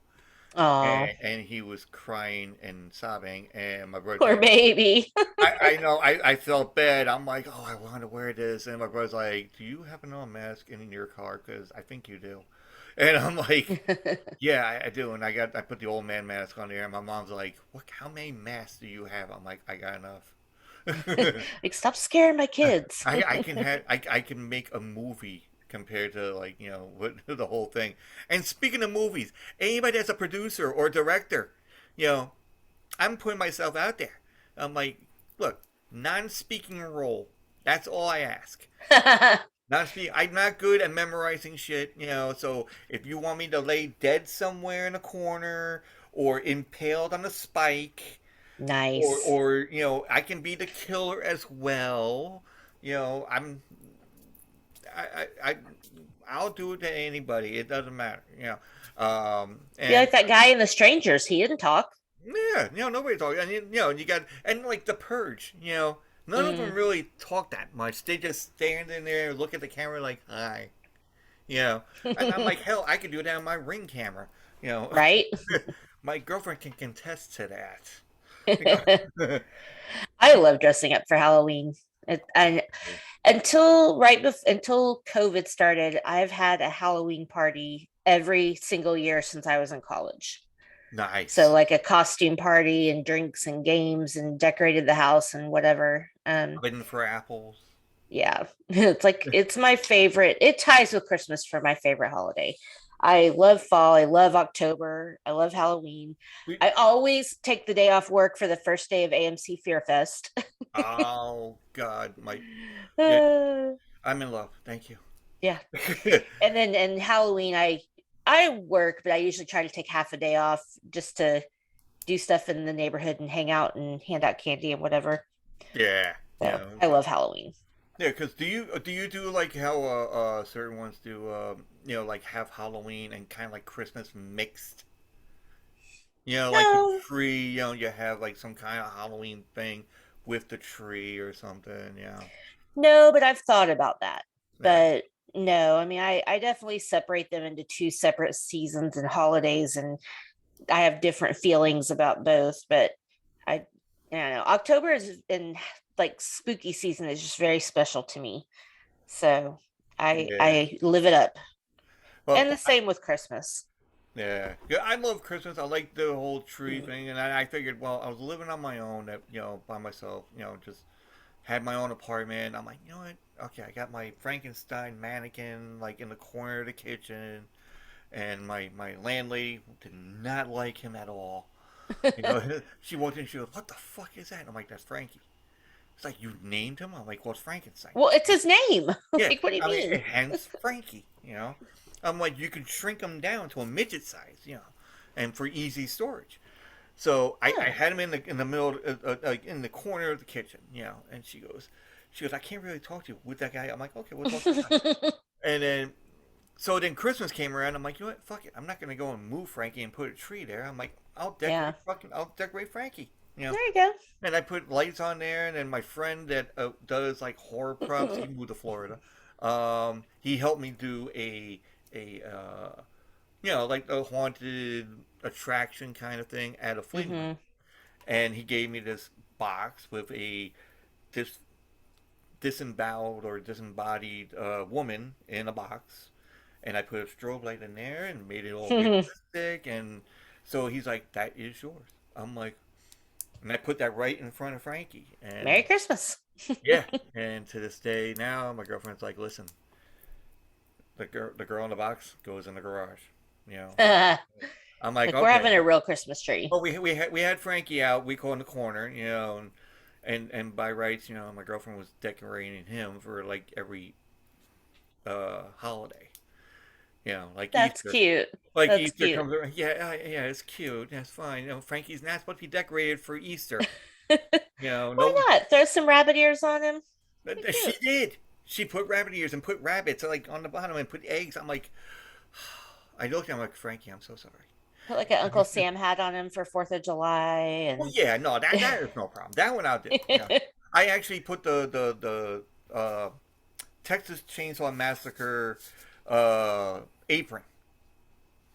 Oh, and he was crying and sobbing, and my brother's poor like, baby. I know, I felt bad. I'm like, oh, I want to wear this, and my brother's like, do you have a mask in your car? Because I think you do, and I'm like, yeah, I do, and I put the old man mask on there, and my mom's like, what? How many masks do you have? I'm like, I got enough. Like, stop scaring my kids. I can make a movie compared to what the whole thing. And speaking of movies, anybody that's a producer or director, you know, I'm putting myself out there. I'm like, look, non-speaking role. That's all I ask. Not speaking. I'm not good at memorizing shit. So if you want me to lay dead somewhere in a corner or impaled on a spike, or Nice. or I can be the killer as well. I'm I I'll do it to anybody. It doesn't matter. Be And like that guy in The Strangers. He didn't talk. yeah, nobody talks. And you got, and like the Purge. None of them Mm, really talk that much. They just stand in there, look at the camera like hi. And I'm like, hell, I could do that on my Ring camera. You know, right? my girlfriend can contest to that. I love dressing up for Halloween. And until COVID started, I've had a Halloween party every single year since I was in college. So Nice. like a costume party and drinks and games and decorated the house and whatever. Hidden for apples. Yeah, it's my favorite. It ties with Christmas for my favorite holiday. I love fall. I love October. I love Halloween. We, I always take the day off work for the first day of AMC Fear Fest. oh God, my yeah, Uh, I'm in love. Thank you. yeah, and then and Halloween, I work, but I usually try to take half a day off just to do stuff in the neighborhood and hang out and hand out candy and whatever. Yeah, So I love Halloween. yeah. Because do you do like how certain ones do? Like have Halloween and kind of like Christmas mixed. Like the No, tree. You have like some kind of Halloween thing with the tree or something. Yeah, no, but I've thought about that. yeah. But No, I mean, I definitely separate them into two separate seasons and holidays, and I have different feelings about both. But I don't know. October is in like spooky season is just very special to me. So Yeah. I live it up. And Well, the same with Christmas. yeah. Yeah, I love Christmas. I like the whole tree thing, and I figured, well, I was living on my own, by myself, just had my own apartment. I'm like, you know what? Okay, I got my Frankenstein mannequin like in the corner of the kitchen, and my landlady did not like him at all. She walked in, she goes, "What the fuck is that?" And I'm like, "That's Frankie." It's like, "You named him?" I'm like, "Well, it's Frankenstein." Well, it's his name. Yeah, Like, what do you I mean, mean? hence Frankie. I'm like, you can shrink him down to a midget size, and for easy storage. So I Huh. had him in the middle, like in the corner of the kitchen. And she goes, I can't really talk to you with that guy. I'm like, okay, we'll talk outside. And then Christmas came around. I'm like, you know what? Fuck it. I'm not gonna go and move Frankie and put a tree there. I'm like, Yeah. I'll decorate Frankie. There you go. And I put lights on there. And then my friend that does like horror props, he moved to Florida. He helped me do a like a haunted attraction kind of thing at a flea market. Hmm. And he gave me this box with a dis- disemboweled or disembodied woman in a box, and I put a strobe light in there and made it all realistic. And so he's like, "That is yours." I'm like, and I put that right in front of Frankie, Merry and Christmas. yeah. And to this day now, my girlfriend's like, "Listen, the girl in the box goes in the garage." You know, Like, I'm like, we're "Okay." having a real Christmas tree. Well, we had Frankie out. We call in the corner. And by rights, my girlfriend was decorating him for like every holiday. Like That's Easter. cute. Like That's Easter cute. comes around. Yeah, yeah, it's cute. That's fine. Frankie's not supposed to be decorated for Easter. Why No, not? Throw some rabbit ears on him. Be she cute. did. She put rabbit ears and put rabbits like on the bottom and put eggs. I'm like, I looked at him like, Frankie, I'm so sorry. Put like an Uncle Sam hat on him for 4th of July Well, and yeah, no, that is no problem. That one I'll do. Yeah, I actually put the Texas Chainsaw Massacre uh, apron.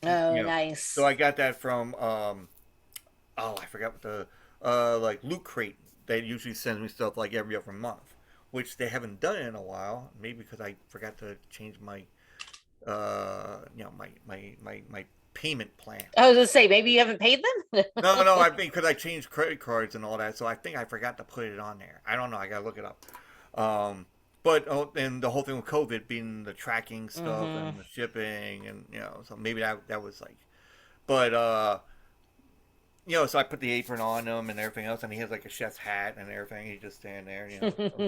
Oh, So nice. I got that from oh, I forgot what the like Loot Crate. They usually send me stuff like every other month, which they haven't done in a while. Maybe because I forgot to change my my payment plan. I was gonna say maybe you haven't paid them. No, no, I think because I changed credit cards and all that, so I think I forgot to put it on there. I don't know. I gotta look it up. Um, but and the whole thing with COVID being the tracking stuff Hmm. and the shipping, and so maybe that was like, but so I put the apron on him and everything else, and he has like a chef's hat and everything. He just stand there.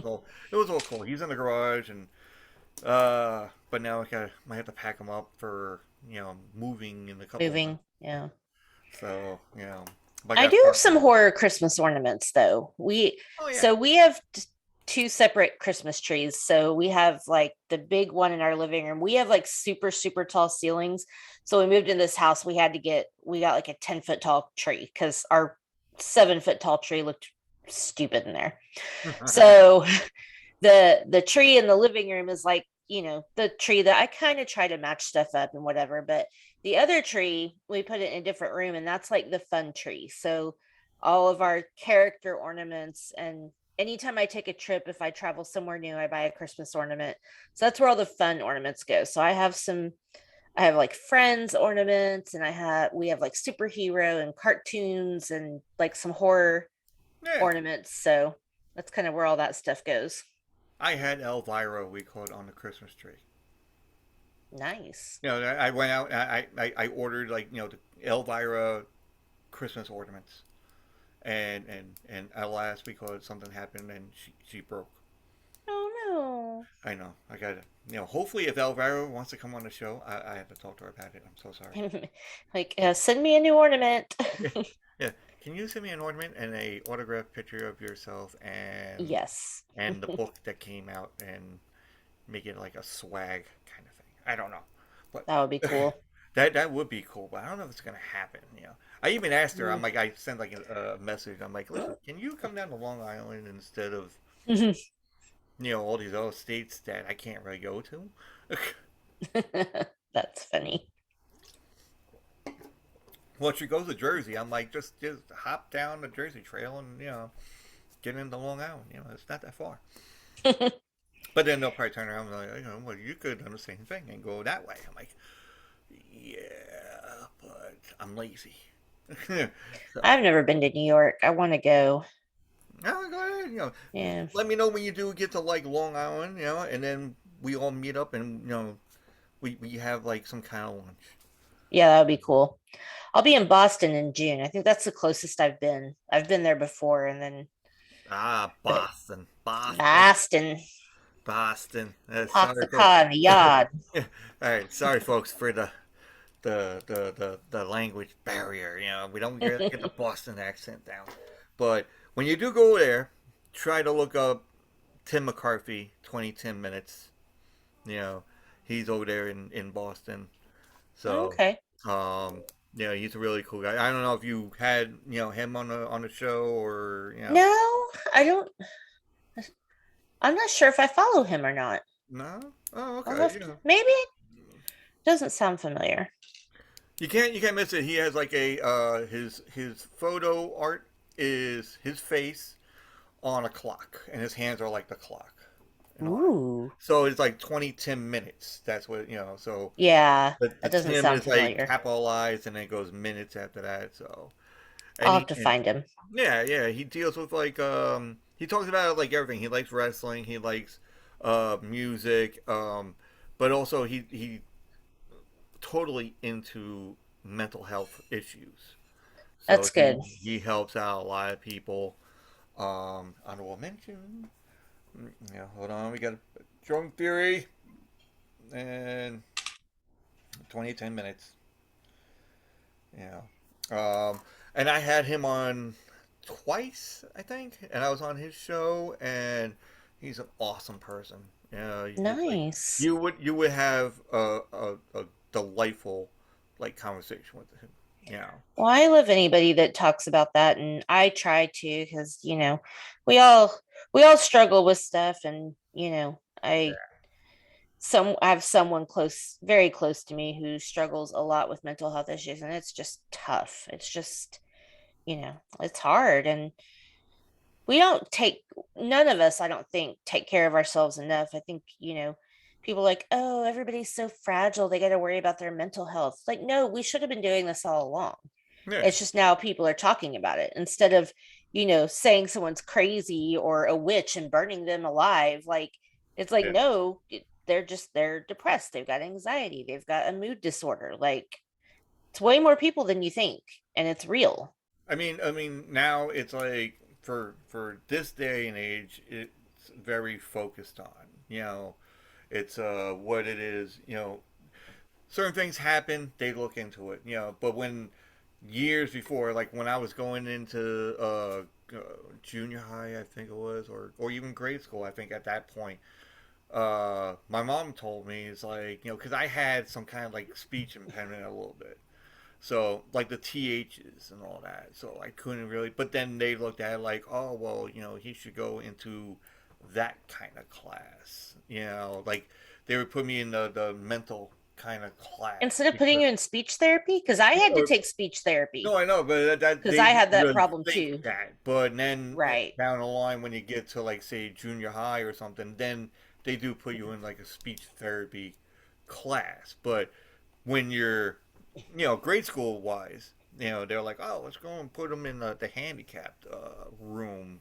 So it was all cool. He's in the garage, and but now might have to pack him up for moving in a couple of months. Moving. Yeah. So but I I got do have furniture. some horror Christmas ornaments though. Oh yeah. We have two separate Christmas trees. So we have like the big one in our living room. We have like super super tall ceilings. So we moved in this house, we got like a 10-foot tall tree cuz our 7-foot tall tree looked stupid in there. So the tree in the living room is like, the tree that I kind of try to match stuff up and whatever. But the other tree, we put it in a different room, and that's like the fun tree. So all of our character ornaments, and anytime I take a trip, if I travel somewhere new, I buy a Christmas ornament. So that's where all the fun ornaments go. So I have like friends ornaments, and we have like superhero and cartoons and like some horror Yeah. ornaments. So that's kind of where all that stuff goes. I had Elvira, we call it, on the Christmas tree. Nice. I went out and I ordered like the Elvira Christmas ornaments, and alas, because something happened and she broke. Oh I know. I got to hopefully if Elvira wants to come on the show, I have to talk to her about it. I'm so sorry. no. Like, send me a new ornament. Yeah. Yeah. Can you send me an ornament and a autographed picture of yourself Yes. and the book that came out and make it like a swag kind of thing? I don't know, but That would be cool. that would be cool. But I don't know if it's gonna happen. I even asked her. Mm. I'm like, I sent like a message. I'm like, listen, can you come down to Long Island instead of all these other states that I can't really go to. That's funny. Once you go to Jersey, I'm like, just hop down the Jersey Trail and get into Long Island. It's not that far. But then they'll probably turn around and be like, well, you could do the same thing and go that way. I'm like, yeah, but I'm lazy. So, I've never been to New York. I want to go. no, go ahead. Yeah. Let me know when you do get to like Long Island. And then we all meet up and we have like some kind of lunch. Yeah, that would be cool. I'll be in Boston in June. I think that's the closest I've been. I've been there before and then Ah, but Boston, Boston, Boston, Boston. park Sorry, the folks. car in the yard. All right, sorry, folks, for the language barrier. We don't get the Boston accent down. But when you do go there, try to look up Tim McCarthy, 2010 minutes. You know, he's over there in Boston. So, Okay. um, he's a really cool guy. I don't know if you had him on the show or No, I don't. I'm not sure if I follow him or not. no. Oh, I'll okay. have to. Maybe it doesn't sound familiar. You can't miss it. He has like a his photo art is his face on a clock, and his hands are like the clock and all that. Ooh. So it's like 10 minutes. That's what So Yeah, the that doesn't Tim sound is like familiar. capitalized, and then it goes minutes after that. So and I'll have to and find him. yeah, he deals with like he talks about like everything. He likes wrestling. He likes music. But also he totally into mental health issues. So That's good. he helps out a lot of people. Honorable mention. Yeah, hold on. We got a drunk theory and 10 minutes. Yeah. And I had him on twice, I think, and I was on his show, and he's an awesome person. It's like Nice. you would have a delightful like conversation with him. Yeah. Well, I love anybody that talks about that, and I try to because we all we all struggle with stuff, and I have someone close, very close to me, who struggles a lot with mental health issues, and it's just tough. It's just it's hard, and we don't take none of us, I don't think, take care of ourselves enough. I think people are like, oh, everybody's so fragile, they got to worry about their mental health. Like, no, we should have been doing this all along. Yeah. It's just now people are talking about it instead of saying someone's crazy or a witch and burning them alive. Like, it's like, Yeah. no, they're depressed, they've got anxiety, they've got a mood disorder. Like, it's way more people than you think, and it's real. I mean, now it's like for this day and age, it's very focused on. It's what it is. Certain things happen, they look into it. But when years before, like when I was going into junior high, I think it was, or even grade school, I think at that point, my mom told me it's like because I had some kind of like speech impediment a little bit. So like the THs and all that. So I couldn't really. But then they looked at it like, oh well, he should go into that kind of class. Like they would put me in the mental kind of class Instead of putting because you in speech therapy, because I had to no, take speech no, therapy I know, but that because they I didn't had that really problem think too. that. But then Right. down the line, when you get to like say junior high or something, then they do put you in like a speech therapy class. But when you're grade school wise, they're like, oh, let's go and put them in the handicapped room.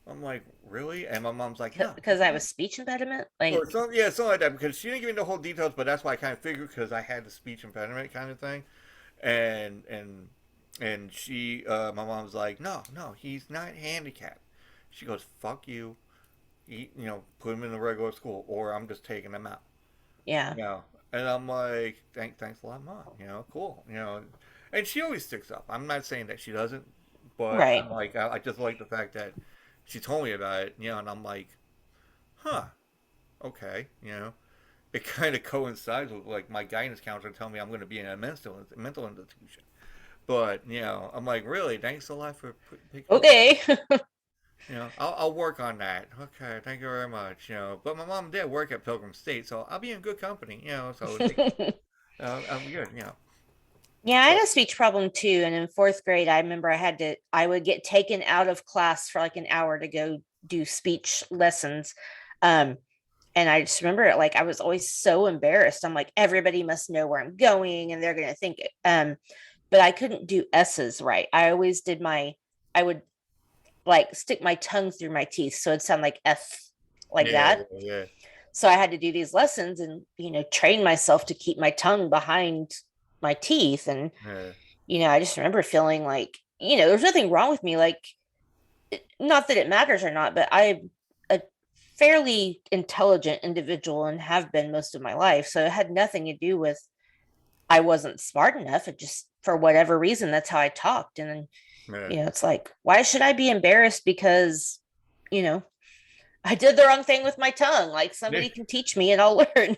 I'm like, really? And my mom's like, no, Because I have a speech impediment. or Like, something, yeah, something like that. Because she didn't give me the whole details, but that's why I kind of figured because I had the speech impediment kind of thing, and she, my mom's like, no, no, he's not handicapped. She goes, fuck you, put him in the regular school, or I'm just taking him out. yeah. Yeah. And I'm like, thanks a lot, mom. Cool. And she always sticks up. I'm not saying that she doesn't, but Right. I'm like, I just like the fact that she told me about it, and I'm like, huh, okay, It kind of coincides with like my guidance counselor telling me I'm going to be in a mental institution. But I'm like, really, thanks a lot for picking up. Okay. I'll work on that. Okay, thank you very much. But my mom did work at Pilgrim State, so I'll be in good company. So I'm good. Yeah, I So had a speech problem too. And in fourth grade, I remember I would get taken out of class for like an hour to go do speech lessons. Um, and I just remember it like I was always so embarrassed. I'm like, everybody must know where I'm going and they're gonna think it. But I couldn't do S's right. I would like stick my tongue through my teeth. So it'd sound like F like yeah, that. yeah, So I had to do these lessons and, train myself to keep my tongue behind my teeth. And, yeah, I just remember feeling like, there's nothing wrong with me. Like, not that it matters or not, but I'm a fairly intelligent individual and have been most of my life. So it had nothing to do with I wasn't smart enough. It just, for whatever reason, that's how I talked. And then, yeah. it's like, why should I be embarrassed because, you know, I did the wrong thing with my tongue? Like Yeah. somebody can teach me and I'll learn.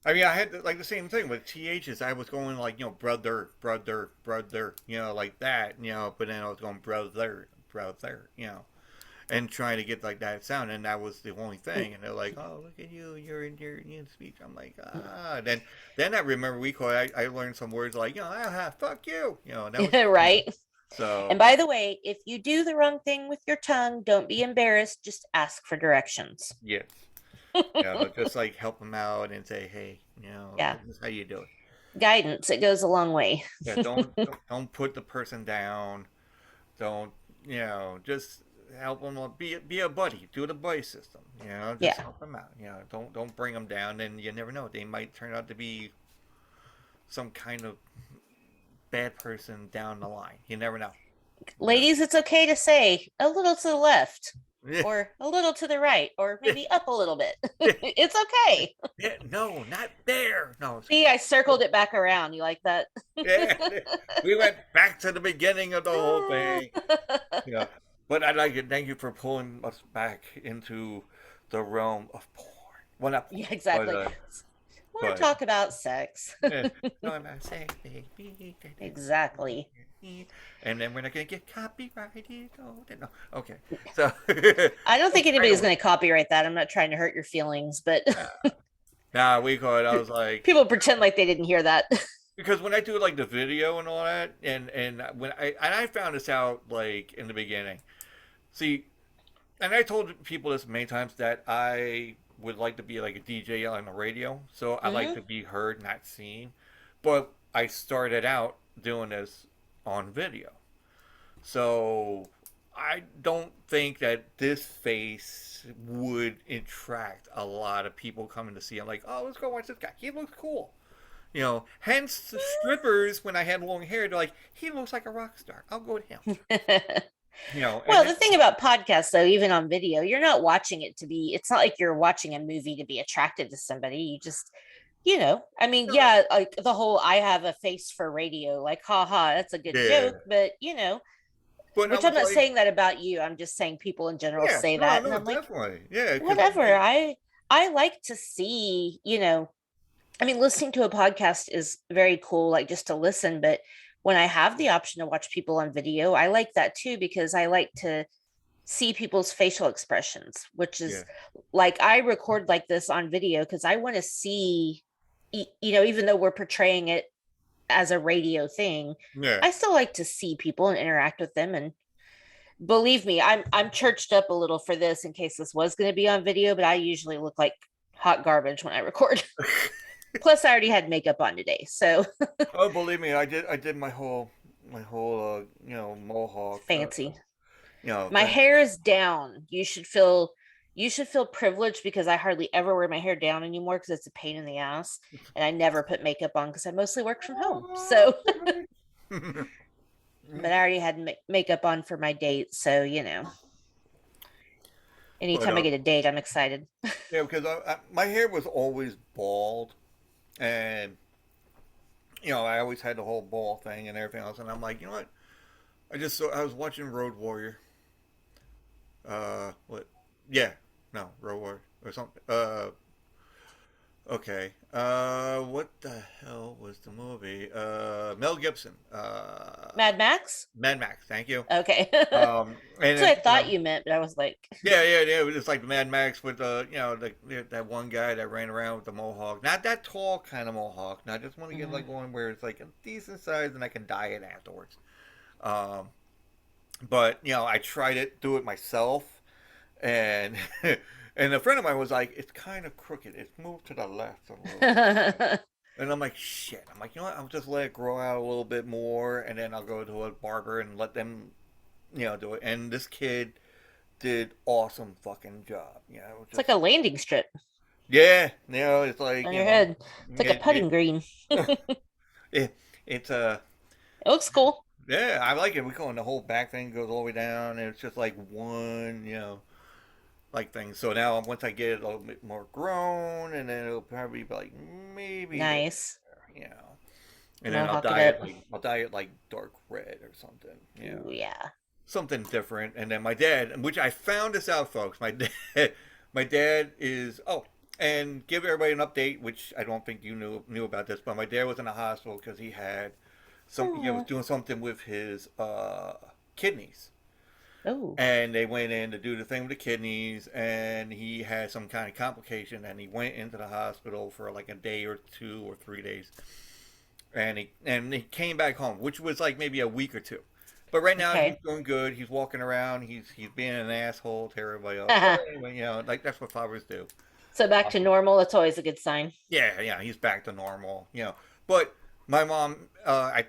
I mean, I had like the same thing with THs. I was going like, brother, brother, brother, like that, but then I was going brother, brother, and trying to get like that sound, and that was the only thing. And they're like, "Oh, look at you, you're in your speech." I'm like, ah. Then I remember I learned some words like, fuck you, and that was, Right. And so by the way, if you do the wrong thing with your tongue, don't be embarrassed. Just ask for directions. yes, just like help them out and say, hey, Yeah. this is how you do it. Guidance, it goes a long way. Yeah, don't put the person down. Don't just help them be a buddy. Do the buddy system. Just Yeah. help them out. Don't bring them down. And you never know, they might turn out to be some kind of bad person down the line. You never know. Yeah. Ladies, it's okay to say a little to the left Yeah. or a little to the right or maybe up a little bit. It's okay. Yeah, no, not there. No. See, I circled it back around. You like that? Yeah, we went back to the beginning of the whole thing. Yeah, but I'd like to thank you for pulling us back into the realm of porn. Well, not porn, Yeah, exactly. Want to but talk about sex? yeah. No, I'm not saying baby. Exactly. And then we're not gonna get copyrighted. Oh, no. Okay, so I don't think anybody's anyway, going to copyright that. I'm not trying to hurt your feelings, but nah, we could. I was like, people pretend like they didn't hear that. because when I do like the video and all that, and when I found this out like in the beginning. See, and I told people this many times that I would like to be like a DJ on the radio, so I like Hmm. to be heard, not seen. But I started out doing this on video, so I don't think that this face would attract a lot of people coming to see. I'm like, oh, let's go watch this guy. He looks cool. Hence the strippers when I had long hair, they're like, he looks like a rock star. I'll go with him. Well, the thing about podcasts, though, even on video, you're not watching it to be, it's not like you're watching a movie to be attracted to somebody. You just, I mean, yeah, like the whole I have a face for radio, like, haha, that's a good yeah. joke. But, But I which I'm was not like, saying that about you. I'm just saying people in general yeah, say no, that. And no, I'm like, definitely. Yeah, because I'm whatever. like, I like to see, I mean, listening to a podcast is very cool, like just to listen. But when I have the option to watch people on video, I like that too, because I like to see people's facial expressions, which yeah, is like I record like this on video because I want to see, even though we're portraying it as a radio thing, yeah. I still like to see people and interact with them. And believe me, I'm churched up a little for this in case this was going to be on video, but I usually look like hot garbage when I record. Plus, I already had makeup on today, so Oh, believe me, I did my whole, mohawk, fancy. My thing. hair is down. You should feel privileged because I hardly ever wear my hair down anymore because it's a pain in the ass, and I never put makeup on because I mostly work from home. So, but I already had makeup on for my date, so But anytime I get a date, I'm excited. yeah, because my hair was always bald, and I always had the whole bald thing and everything else, and I'm like, you know what? I was watching Road Warrior. What? Yeah, no, Road Warrior or something. Okay. What the hell was the movie? Mel Gibson. Mad Max? Mad Max. Thank you. Okay. That's And what I then thought you meant, but I was like, yeah. It was just like Mad Max with that one guy that ran around with the mohawk. Not that tall kind of mohawk. Now I just want to get mm. like one where it's like a decent size and I can dye it afterwards. Um, but I tried it, do it myself, and and a friend of mine was like, "It's kind of crooked. It's moved to the left a little bit." And I'm like, "Shit." I'm like, I'll just let it grow out a little bit more, and then I'll go to a barber and let them, do it. And this kid did awesome fucking job. It's like a landing strip Yeah, it's like on your head. It's like a it, putting green. it it's It looks cool. yeah, I like it. We call it the whole back thing goes all the way down, and it's just like one, like thing. So now once I get it a little bit more grown, and then it'll probably be like maybe there, Nice. you know, and then Mohawk it up. I'll dye it like dark red or something, Ooh, yeah. something different. And then my dad, which I found this out, folks, my dad, my dad is and give everybody an update, which I don't think you knew about this, but my dad was in the hospital because he had he was Oh. doing something with his kidneys, Oh. and they went in to do the thing with the kidneys, and he had some kind of complication, and he went into the hospital for like a day or 2 or 3 days, and he came back home, which was like maybe a week or two. But right now he's Okay. doing good. He's walking around. He's being an asshole to everybody else. But anyway, like that's what fathers do. So back Um, to normal. That's always a good sign. yeah, he's back to normal. But my mom, I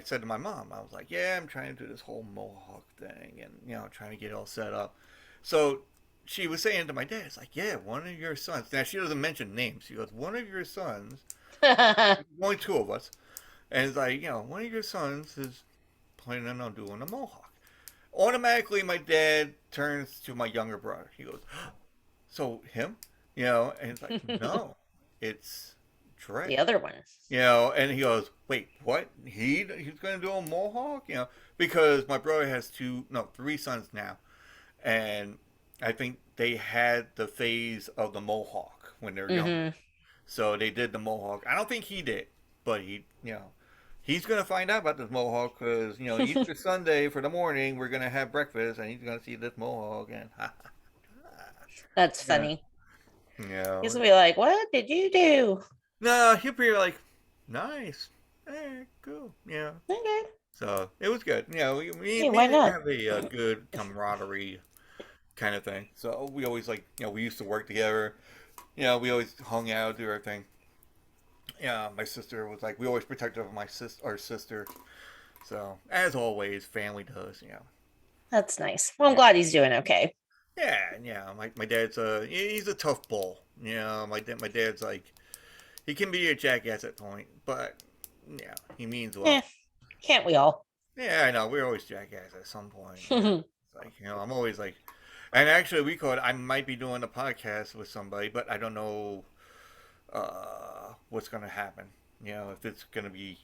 said to my mom, I was like, yeah, I'm trying to do this whole mohawk thing, and trying to get it all set up. So she was saying to my dad, it's like, yeah, one of your sons. Now she doesn't mention names. She goes, one of your sons. Only two of us, and it's like, one of your sons is planning on doing a mohawk. Automatically, my dad turns to my younger brother. He goes, so him, and it's like, no, it's The Dre. other one. And he goes, wait, what? He's going to do a mohawk? Because my brother has three sons now, and I think they had the phase of the mohawk when they're younger, Hmm. so they did the mohawk. I don't think he did, but he's going to find out about this mohawk because Easter Sunday for the morning we're going to have breakfast, and he's going to see this mohawk, and That's yeah, funny. yeah. He's gonna be like, "What did you do?" No, he'll be like, nice, cool, Okay. So it was good. Me Hey, me why and him not? have a good camaraderie kind of thing. So we always we used to work together. We always hung out, do everything. Yeah, my sister was like, we always protected our sister. So as always, family does. That's nice. Well, I'm Yeah, glad he's doing okay. yeah. My dad's he's a tough bull. My dad's like he can be a jackass at point, but he means Eh, well. can't we all? Yeah, I know. We're always jackass at some point. It's like, I'm always like, and actually, I might be doing a podcast with somebody, but I don't know what's going to happen. If it's going to be,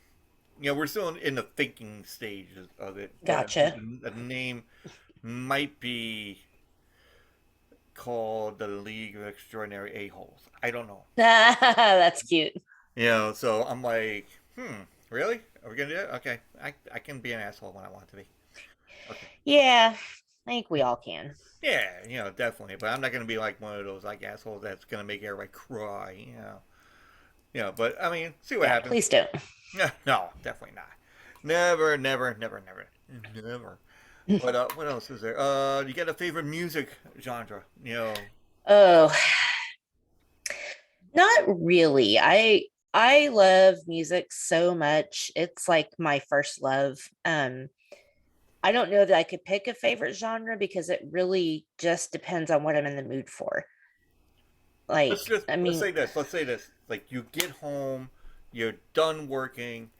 we're still in the thinking stages of it, but I think Gotcha. the name might be called the League of Extraordinary A-Holes. I don't know. That's cute. So I'm like, really? Are we going to do it? Okay. I can be an asshole when I want to be. Okay. Yeah, I think we all can. Yeah, definitely. But I'm not gonna be like one of those like assholes that's gonna make everybody cry. But I mean, see what Yeah, happens. please don't. No, definitely not. Never, never, never, never, never. But what else is there? You got a favorite music genre? Oh, not really. I love music so much. It's like my first love. I don't know that I could pick a favorite genre because it really just depends on what I'm in the mood for. Like, I Let's mean, say this. Let's say this. Like you get home, you're done working,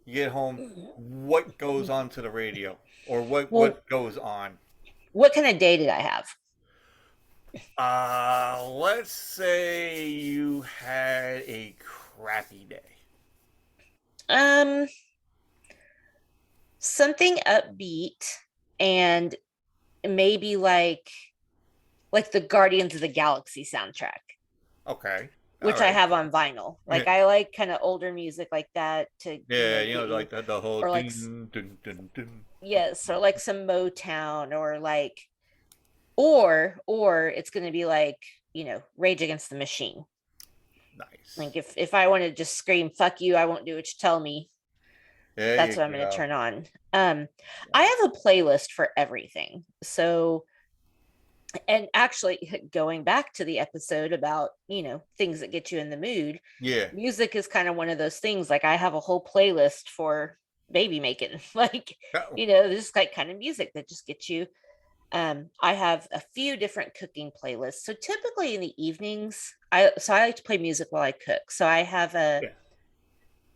you get home. What goes on to the radio, or well, what goes on? what kind of day did I have? Let's say you had a crappy day. Um, Something upbeat and maybe like the Guardians of the Galaxy soundtrack. Okay, All which I right. have on vinyl. Like I like kind of older music like that to, Yeah, get you, like the whole or like ding, ding, ding, ding. yes, or like some Motown, or like, or it's going to be like, Rage Against the Machine. Nice. Like if I want to just scream "fuck you," I won't do what you tell me. There That's you what I'm going to go. turn on. I have a playlist for everything. So, and actually, going back to the episode about, things that get you in the mood, Yeah. music is kind of one of those things. Like I have a whole playlist for baby making, like, Oh, there's like kind of music that just gets you. I have a few different cooking playlists. So typically in the evenings, I like to play music while I cook. So yeah.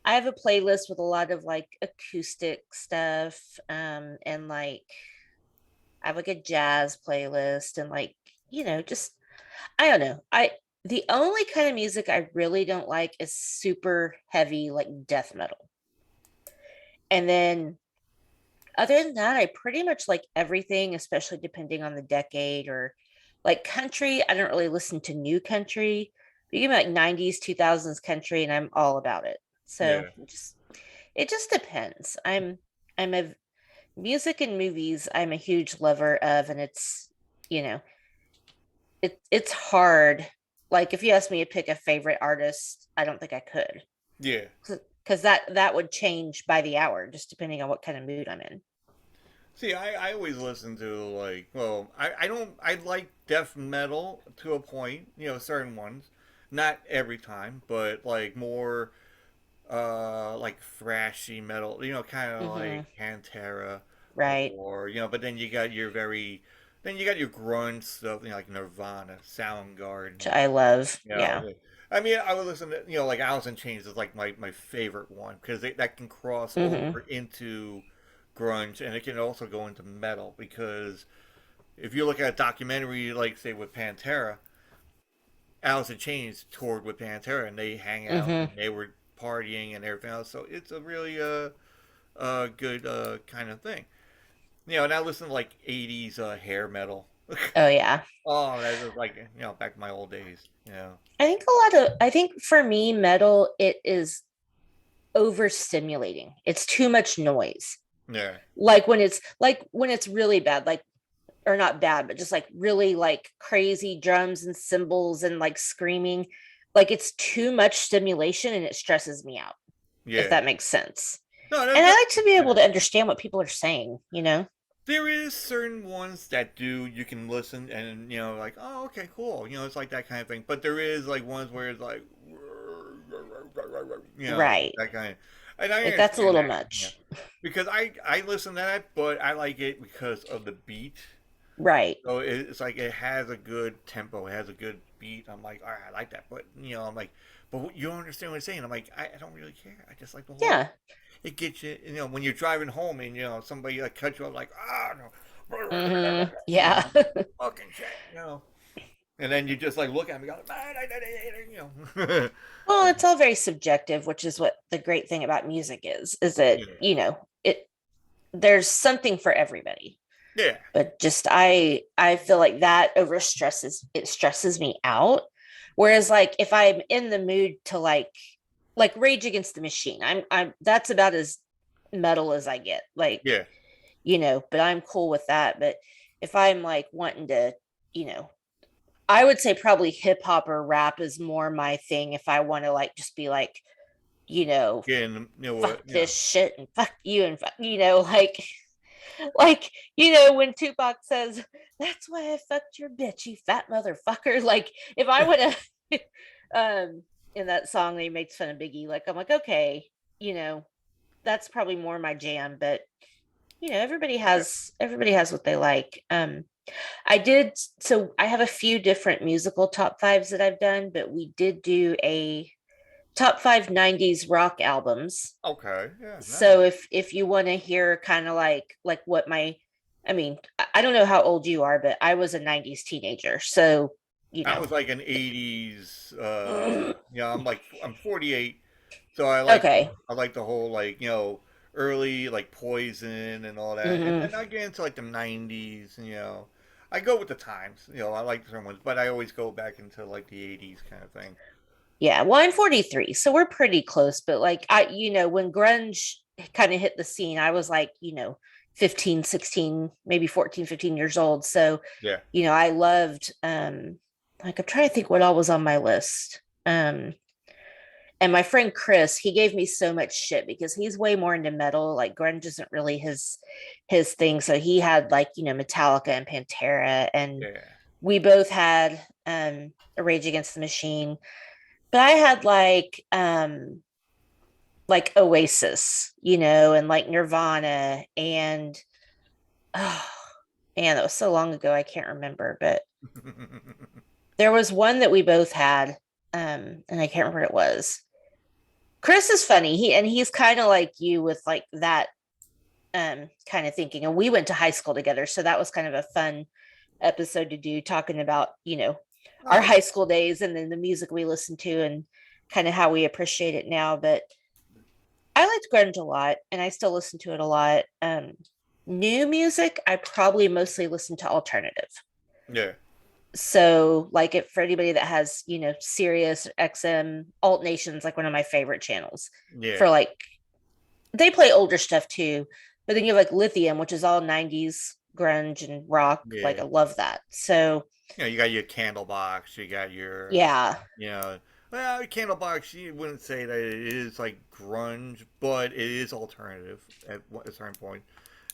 I have a playlist with a lot of like acoustic stuff, and like I have like a jazz playlist, and like, just I don't know. The only kind of music I really don't like is super heavy like death metal. And then other than that, I pretty much like everything, especially depending on the decade, or like country. I don't really listen to new country. But you give me like 90s, 2000s country, and I'm all about it. So Yeah. it just depends. I'm a music and movies. I'm a huge lover of, and you know, it's hard. Like if you ask me to pick a favorite artist, I don't think I could, Yeah. because that would change by the hour, just depending on what kind of mood I'm in. See, I always listen to like, well, I don't, I like death metal to a point, certain ones. Not every time, but like more like thrashy metal, kind of Hmm. like Pantera, Right. or but then you got your then you got your grunge stuff, like Nirvana, Which Soundgarden, I love. you know. Yeah. I mean, I would listen to like Alice in Chains is like my favorite one because that can cross Hmm. over into grunge and it can also go into metal because if you look at a documentary like say with Pantera, Alice in Chains toured with Pantera and they hang out Hmm. and they were partying and everything else. So it's a really good kind of thing. And I listen to like 80s hair metal. Oh yeah. Oh, that was like back in my old days. I think for me, metal, it is overstimulating. It's too much noise. Yeah. Like when it's really bad, like, or not bad, but just like really like crazy drums and cymbals and like screaming. Like it's too much stimulation and it stresses me out, if Yeah. that makes sense. No, And I that like to be able yeah. to understand what people are saying. There is certain ones that do you can listen and like oh okay cool it's like that kind of thing. But there is like ones where it's like Right. that kind of and I Like that's a understand little that much. because I listen to that but I like it because of the beat. Right. So it's like it has a good tempo, it has a good beat. I'm like all right I like that but I'm like but you don't understand what I'm saying. I'm like I don't really care. I just like the whole Yeah. it gets you, when you're driving home and somebody like cuts you off like no, Yeah. fucking shit, and then you just like look at me, go, Well, it's all very subjective, which is what the great thing about music is that, yeah, it there's something for everybody. yeah, But just I feel like that stresses me out. Whereas like if I'm in the mood to like Rage Against the Machine, I'm that's about as metal as I get. Like, yeah, but I'm cool with that. But if I'm like wanting to, you know, I would say probably hip hop or rap is more my thing if I want to like just be like, you know, getting fuck what, this shit and fuck you and fuck, like, when Tupac says, "That's why I fucked your bitch, you fat motherfucker." Like, if I would have, in that song, he makes fun of Biggie. Like, I'm like, okay, you know, that's probably more my jam. But everybody has what they like. I did. So I have a few different musical top fives that I've done, but we did do a top five '90s rock albums. okay, yeah, nice. So if you want to hear kind of like what I mean, I don't know how old you are, but I was a '90s teenager, so you I know. was like an '80s. I'm 48, so I like Okay. I like the whole like early like Poison and all that, and Hmm. then I get into like the '90s. I go with the times. I like certain ones, but I always go back into like the '80s kind of thing. Yeah, well, I'm 43, so we're pretty close. But like when grunge kind of hit the scene, I was like, 15, 16, maybe 14, 15 years old. So, Yeah. I loved like I'm trying to think what all was on my list. And my friend Chris, he gave me so much shit because he's way more into metal. Like grunge isn't really his thing. So he had like, Metallica and Pantera, and Yeah. we both had a Rage Against the Machine. But I had like Oasis, and like Nirvana, and oh man, that was so long ago I can't remember. But there was one that we both had, and I can't remember what it was. Chris is funny. He's kind of like you with like that kind of thinking. And we went to high school together, so that was kind of a fun episode to do, talking about, our Oh, high school days and then the music we listened to and kind of how we appreciate it now. But I liked grunge a lot and I still listen to it a lot. New music, I probably mostly listen to alternative. yeah. So like if for anybody that has, Sirius XM, Alt Nation's like one of my favorite channels Yeah. for like they play older stuff too. But then you have like Lithium, which is all 90s grunge and rock. Like Yeah. I love that. So You got your Candlebox, you got your, yeah. you know, well, Candlebox, you wouldn't say that it is like grunge, but it is alternative at a certain point.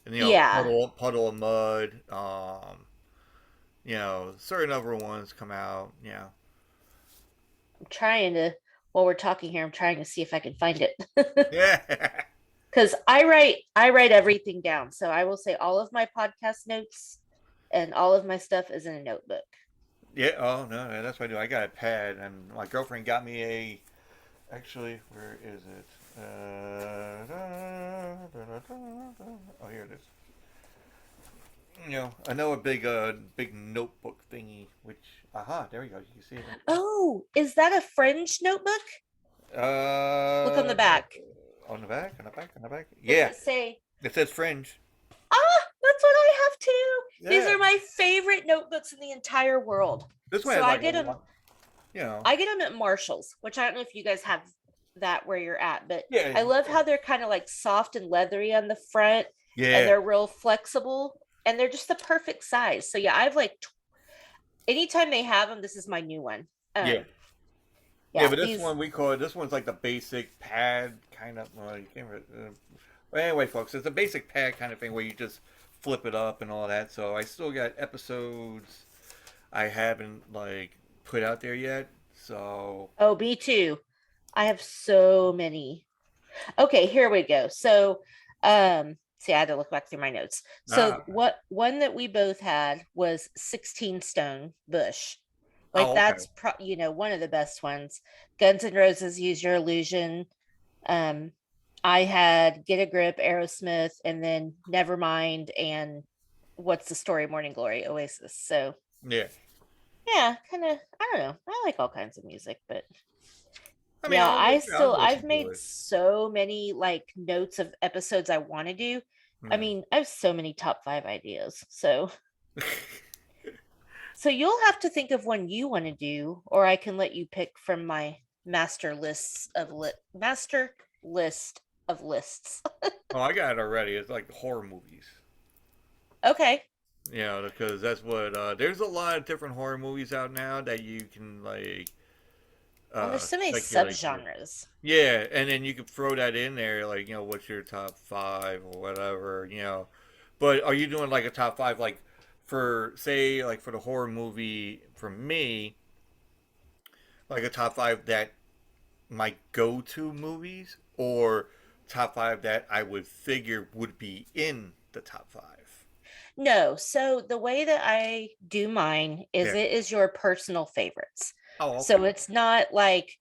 And, Yeah. Puddle of Mud, certain other ones come out, I'm trying to while we're talking here, I'm trying to see if I can find it. Yeah. Because I write everything down. So I will say all of my podcast notes and all of my stuff is in a notebook. Yeah, oh, no, no, that's what I do. I got a pad, and my girlfriend got me a. Actually, where is it? Oh, here it is. I know a big notebook thingy, which, there we go. You can see it. Oh, is that a Fringe notebook? Look on Uh, the back. on the back. Does Yeah, it say, it says Fringe. that's what I have too. These Yeah, are my favorite notebooks in the entire world. this one So has I like a get them lot. You know, I get them at Marshall's, which I don't know if you guys have that where you're at, but yeah, I love how they're kind of like soft and leathery on the front and yeah, they're real flexible and they're just the perfect size. So yeah, I've like anytime they have them, this is my new one. yeah. Yeah, Yeah, but this these one we call it. This one's like the basic pad kind of. Well, you can't. But anyway, folks, it's a basic pad kind of thing where you just flip it up and all that. So I still got episodes I haven't like put out there yet. So oh, me too. I have so many. Okay, here we go. So see, I had to look back through my notes. So ah, what one that we both had was 16 Stone Bush. Like oh, okay, that's one of the best ones. Guns N' Roses, Use Your Illusion. Um, I had Get a Grip, Aerosmith, and then Nevermind and What's the Story, Morning Glory, Oasis. So yeah. yeah, kind of. I don't know. I like all kinds of music, but I mean, yeah, I'll I've listen to made it. so many like notes of episodes I want to do. I Yeah. mean, I have so many top five ideas. So you'll have to think of one you want to do, or I can let you pick from my master list of lists. Oh, I got it already. It's like horror movies. Okay. Because that's what. There's a lot of different horror movies out now that you can like Well, there's so many speculate with. subgenres. Yeah, and then you could throw that in there, like, what's your top five or whatever. But are you doing like a top five, like for say, like for the horror movie for me, like a top five that my go-to movies, or top five that I would figure would be in the top five? No, so the way that I do mine is Yeah. it is your personal favorites. Oh, So okay. it's not like,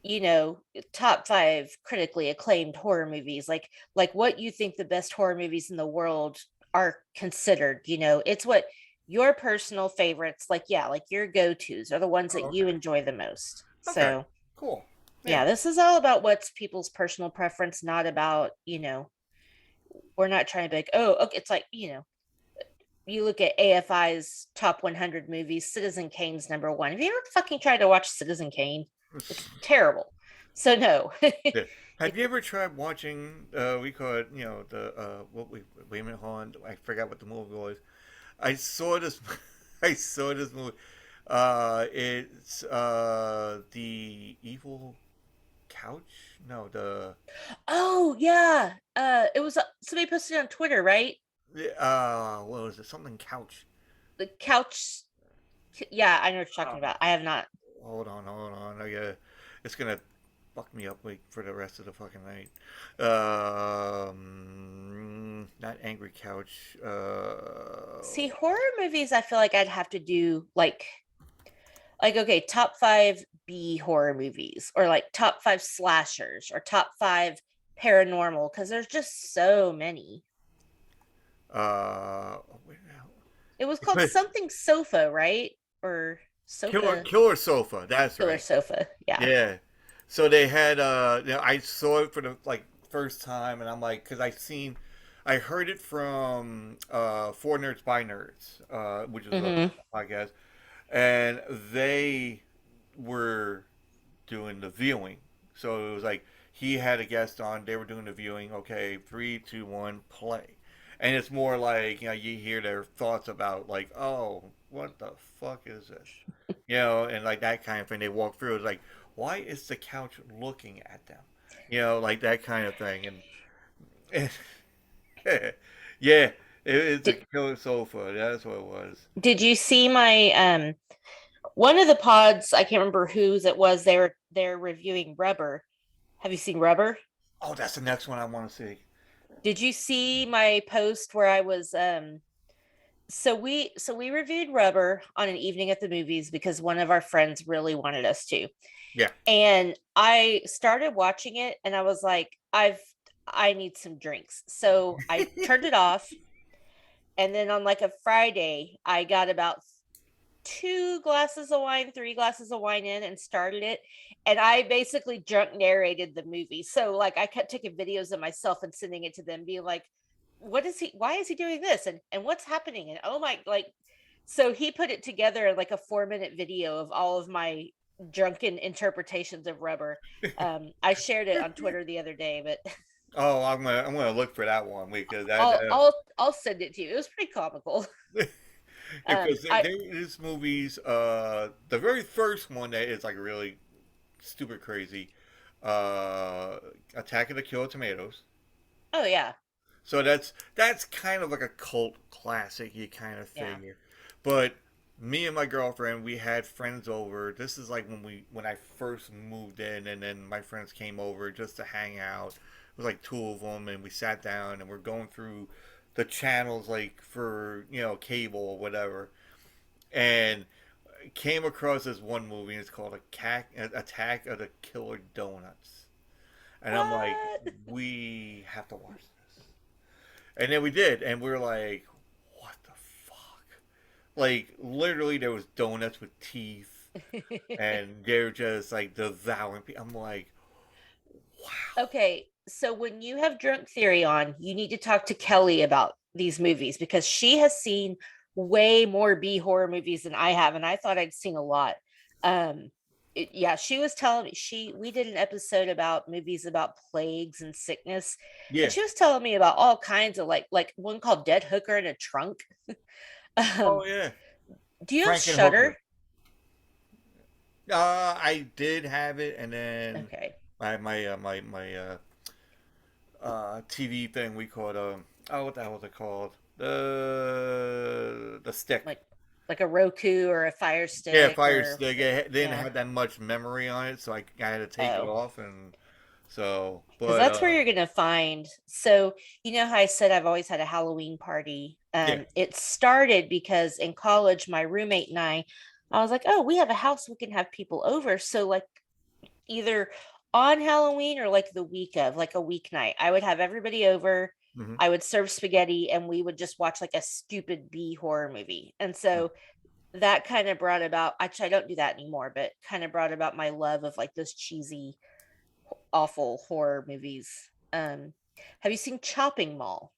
you know, top five critically acclaimed horror movies, like what you think the best horror movies in the world are considered, it's what your personal favorites, like, yeah, like your go-tos are the ones Oh, that you okay. enjoy the most. Okay. So Cool. Yeah. yeah, this is all about what's people's personal preference, not about, we're not trying to be like, oh, okay, it's like, you look at AFI's top 100 movies, Citizen Kane's number one. Have you ever fucking tried to watch Citizen Kane? It's terrible. So no. Yeah. Have you ever tried watching? We call it, the what we wait a minute, hold on, I forgot what the movie was. I saw this. I saw this movie. It's the evil couch. No, Oh yeah. It was somebody posted on Twitter, right? what was it? Something couch. The couch. Yeah, I know what you're Uh, talking about. I have not. hold on. It's gonna fuck me up like for the rest of the fucking night. Not angry couch. See, horror movies, I feel like I'd have to do like okay, top five B horror movies, or like top five slashers, or top five paranormal, because there's just so many. Wait, It was called something sofa, right? Or sofa Killer Sofa. That's killer right. sofa. Yeah. Yeah. So they had I saw it for the like first time, and I'm like, because I heard it from For Nerds by Nerds, which is a Hmm. podcast, and they were doing the viewing. So it was like he had a guest on, they were doing the viewing. Okay, three, two, one, play. And it's more like, you hear their thoughts about like, oh, what the fuck is this? And like that kind of thing. They walk through. It's like, why is the couch looking at them? Like that kind of thing. And yeah, it's a Did, killer sofa. That's what it was. did you see my one of the pods, I can't remember whose it was, they're reviewing Rubber. Have you seen Rubber? Oh, that's the next one I want to see. Did you see my post where I was so we reviewed Rubber on an evening at the movies because one of our friends really wanted us to. Yeah. And I started watching it and I was like, I need some drinks. So I turned it off, and then on like a Friday, I got about 2 glasses of wine, 3 glasses of wine in, and started it. And I basically drunk narrated the movie. So like I kept taking videos of myself and sending it to them, being like, what is he, why is he doing this? And what's happening? And oh my, like, so he put it together in like a 4-minute video of all of my drunken interpretations of Rubber. I shared it on Twitter the other day, but Oh, I'm gonna look for that one because that I'll send it to you. It was pretty comical. because I there is movies. The very first one that is like really stupid crazy. Attack of the Killer Tomatoes. Oh yeah. So that's kind of like a cult classic. You kind of Yeah. figure, but me and my girlfriend, we had friends over. This is like when I first moved in, and then my friends came over just to hang out. It was like two of them, and we sat down and we're going through the channels like for cable or whatever, and came across this one movie. And it's called Attack of the Killer Donuts, and I'm like, What? we have to watch this. And then we did, and we were like, what the fuck? Like, literally, there was donuts with teeth, and they're just like devouring people. I'm like, wow. Okay, so when you have Drunk Theory on, you need to talk to Kelly about these movies because she has seen way more B horror movies than I have, and I thought I'd seen a lot. Yeah, she was telling me, we did an episode about movies about plagues and sickness, and Yeah. she was telling me about all kinds of like one called Dead Hooker in a Trunk. Oh Um, yeah. do you have Frankenhooker. Shutter? I did have it, and then Okay, my TV thing we called oh, what the hell was it called? The stick. like a Roku or a Fire Yeah, Stick Fire or Stick. It didn't yeah. have that much memory on it, so I had to take it Oh, off, and so. because But that's where you're gonna find. So you know how I said I've always had a Halloween party. yeah, It started because in college, my roommate and I was like, oh, we have a house, we can have people over. So like either on Halloween or like the week of, like a weeknight, I would have everybody over. hmm I would serve spaghetti and we would just watch like a stupid B horror movie. And so that kind of brought about, actually I don't do that anymore, but kind of brought about my love of like those cheesy awful horror movies. Have you seen Chopping Mall?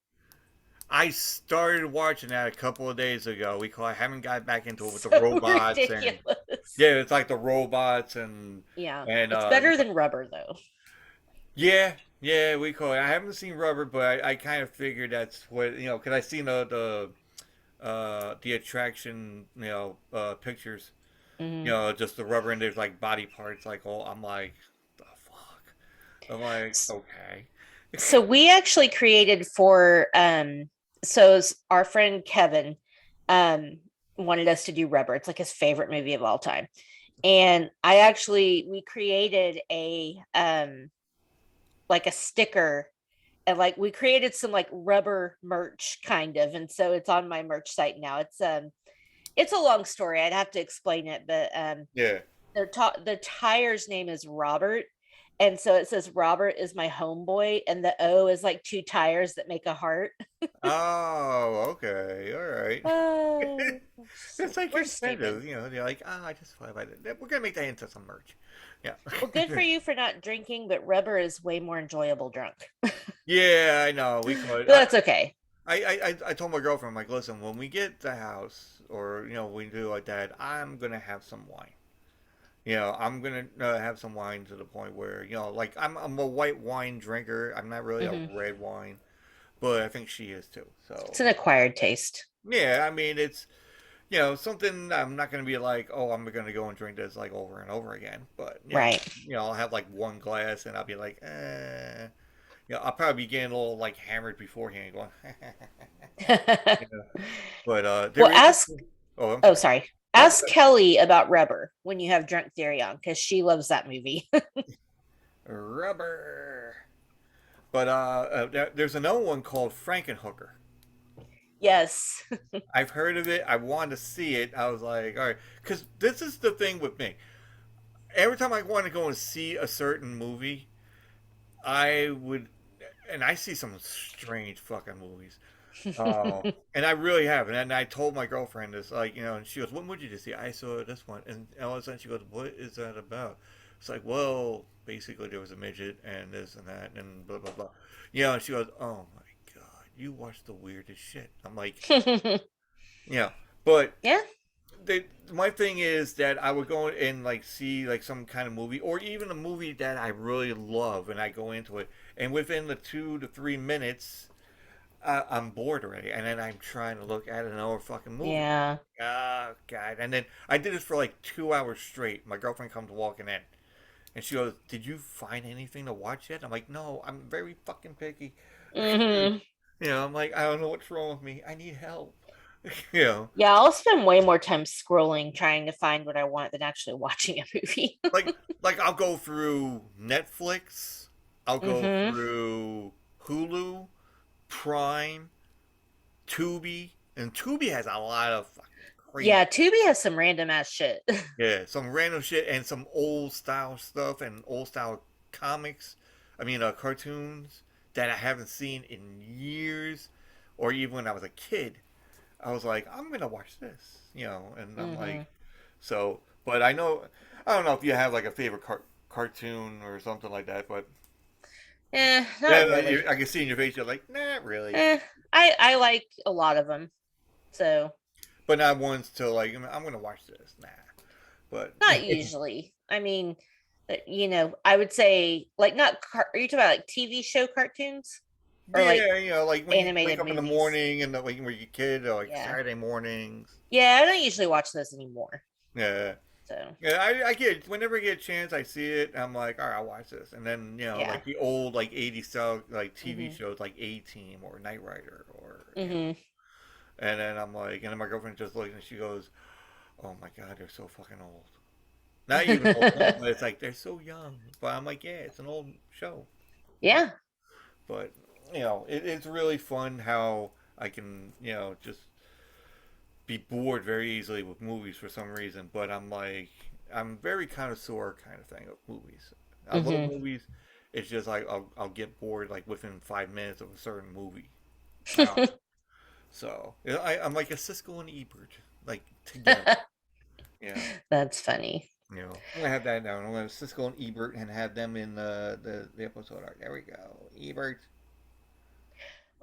I started watching that a couple of days ago. I haven't got back into it with the So robots and ridiculous. yeah, it's like the robots Yeah, and it's better than rubber though. yeah, yeah, we call it. I haven't seen Rubber, but I kind of figured that's what because I seen the attraction pictures, Mhm. just the rubber and there's like body parts like all. I'm like, the fuck. I'm like, S- okay. So we actually created for so our friend Kevin um wanted us to do rubber. It's like his favorite movie of all time. And we created a like a sticker, and like we created some like rubber merch kind of, and so it's on my merch site now. It's a long story. I'd have to explain it, but Yeah. the tire's name is Robert. And so it says Robert is my homeboy, and the O is like two tires that make a heart. Oh, okay. All right. Oh, It's like we're stupid. incentive, they're like, I just fly by that. We're gonna make that into some merch. Yeah. Well, good for you for not drinking, but rubber is way more enjoyable drunk. Yeah, I know. We But could. that's okay. I told my girlfriend, I'm like, listen, when we get the house or we do like that, I'm gonna have some wine. I'm gonna have some wine to the point where like I'm a white wine drinker. I'm not really a Hmm. red wine, but I think she is too. It's So an acquired taste. yeah, I mean it's something I'm not gonna be like, oh, I'm gonna go and drink this like over and over again. But Right. I'll have like one glass and I'll be like, I'll probably be getting a little like hammered beforehand, going, Well, yeah. But there is. ask, Oh, I'm oh, sorry. sorry. No, Ask Kelly about rubber when you have drunk theory on, because she loves that movie. rubber. But there's another one called Frankenhooker. Yes. I've heard of it. I wanted to see it. I was like, all right, because this is the thing with me. Every time I want to go and see a certain movie, I would, and I see some strange fucking movies. Oh, and I really have. And I told my girlfriend this, like, and she goes, "What movie did you see?" I saw this one, and all of a sudden she goes, "What is that about?" It's like, well, basically there was a midget and this and that and blah blah blah. And she goes, "Oh my god, you watch the weirdest shit." I'm like, yeah, but Yeah. my thing is that I would go and like see like some kind of movie or even a movie that I really love, and I go into it, and within the 2 to 3 minutes I'm bored already, and then I'm trying to look at another fucking movie. Yeah. Oh god! And then I did this for like 2 hours straight. My girlfriend comes walking in, and she goes, "Did you find anything to watch yet?" I'm like, "No, I'm very fucking picky." Hmm. I'm like, I don't know what's wrong with me. I need help. you know, Yeah, I'll spend way more time scrolling trying to find what I want than actually watching a movie. like I'll go through Netflix, I'll go Hmm. through Hulu, Prime, Tubi, and Tubi has a lot of fucking crazy. Yeah, Tubi has some random ass shit. Yeah, some random shit and some old style stuff and old style comics. I mean, cartoons that I haven't seen in years, or even when I was a kid. I was like, I'm gonna watch this, and I'm like, Hmm. so. But I don't know if you have like a favorite cartoon or something like that, but Not yeah, really. I can see in your face you're like, not really, Eh, I like a lot of them. So, but not ones to like, I'm gonna watch this, nah. But not usually. I mean, I would say like not are you talking about like TV show cartoons or like yeah, like when you wake animated up in the movies? morning and when you're a kid, or like Yeah. Saturday mornings. Yeah, I don't usually watch those anymore. Yeah. So, Yeah, I get whenever I get a chance, I see it. I'm like, all right, I'll watch this, and then yeah. like the old like '80s style like TV Hmm. shows like A Team or Knight Rider or Hmm. and then I'm like, and then my girlfriend just looks and she goes, "Oh my god, they're so fucking old." Not even old, but it's like they're so young. But I'm like, yeah, it's an old show. Yeah. But it's really fun how I can just be bored very easily with movies for some reason. But I'm very connoisseur kind of thing of movies. I love Hmm. movies. It's just like I'll get bored like within 5 minutes of a certain movie. Uh, so I'm like a Siskel and Ebert, like together. Yeah. That's funny. I'm gonna have that now. I'm gonna Siskel and Ebert and have them in the episode art. There we go. Ebert.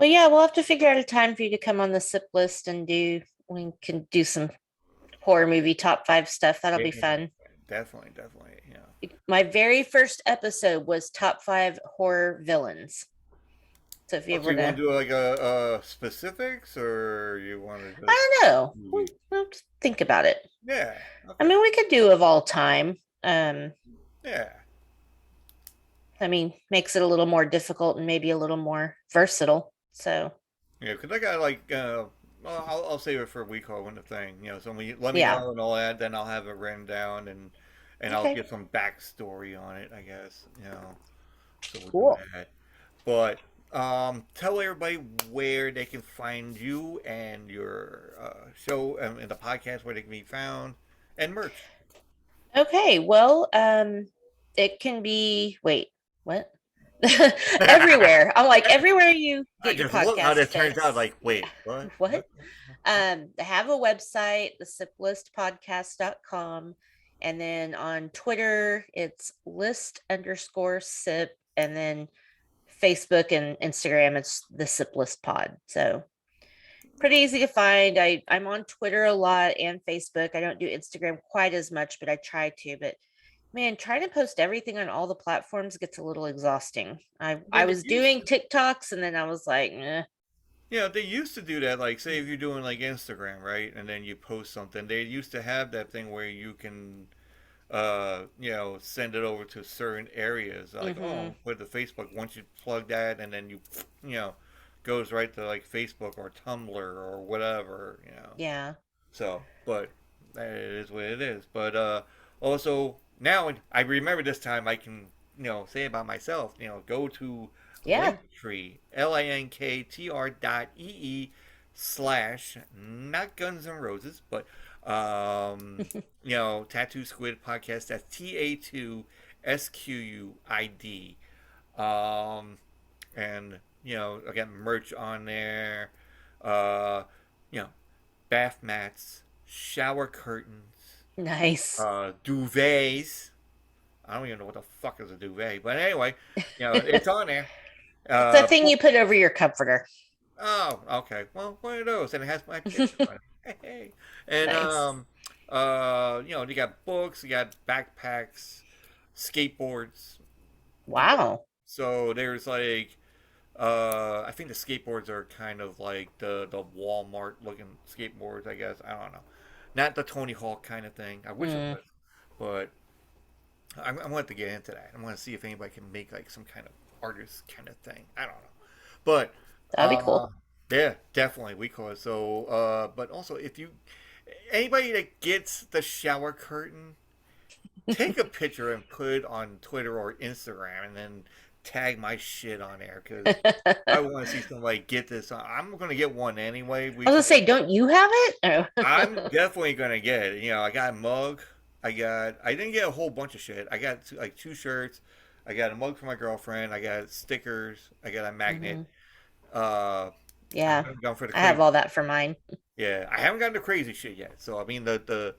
Well, yeah, we'll have to figure out a time for you to come on the sip list and we can do some horror movie top five stuff. That'll Yeah, be fun. definitely, definitely. Yeah. My very first episode was top five horror villains. So if you Oh, so ever you want to, to do like a specifics, or you want to just I don't know. movie? We'll just think about it. Yeah. I Okay. mean, we could do of all time. Um, Yeah. I mean, makes it a little more difficult and maybe a little more versatile. So Yeah, because I got like, well, I'll save it for a week or when the thing, so when you let me yeah. know and all that, then I'll have it written down and I'll Okay. get some backstory on it, I guess, so we'll do Cool. that. But tell everybody where they can find you and your show and the podcast where they can be found and merch. Okay. Well, it can be, wait, what? Everywhere. I'm like, everywhere you I get your just look how podcast that turns out. fits. Like, wait, what? What? What? I have a website, thesiplistpodcast.com. And then on Twitter, it's list_sip. And then Facebook and Instagram, it's the sip list pod. So pretty easy to find. I'm on Twitter a lot and Facebook. I don't do Instagram quite as much, but I try to. But man, trying to post everything on all the platforms gets a little exhausting. I But they was used doing to, TikToks and then I was like, eh. they used to do that. Like, say if you're doing like Instagram, right, and then you post something, they used to have that thing where you can, send it over to certain areas. Like, Mm-hmm. oh, with the Facebook, once you plug that, and then you know, goes right to like Facebook or Tumblr or whatever. Yeah. So, but it is what it is. But also now I remember this time I can say about myself. Go to Yeah. Linktree linktr.ee/ not Guns N' Roses, but Tattoo Squid Podcast. That's TATOSQUID. And I got merch on there. Uh, you know, bath mats, shower curtains, Nice. duvets. I don't even know what the fuck is a duvet, but anyway, it's on there. It's a thing Po- you put over your comforter. oh, okay. Well, one of those, and it has my picture on it. Hey, and Nice. you got books, you got backpacks, skateboards. Wow. So there's like I think the skateboards are kind of like the Walmart looking skateboards, I guess. I don't know. Not the Tony Hawk kind of thing. I wish it Mm, was, but I want to get into that. I want to see if anybody can make like some kind of artist kind of thing. I don't know, but that'd be uh, cool. yeah, definitely we could. So, but also if you anybody that gets the shower curtain, take a picture and put it on Twitter or Instagram, and then tag my shit on there because I want to see somebody get this. I'm gonna get one anyway. I was gonna say, don't you have it? I'm Oh. definitely gonna get it. I got a mug. I didn't get a whole bunch of shit. I got like two shirts. I got a mug for my girlfriend. I got stickers. I got a magnet. Hmm. Uh, I Yeah, haven't gone for the I have crazy. all that for mine. Yeah, I haven't gotten the crazy shit yet. So I mean the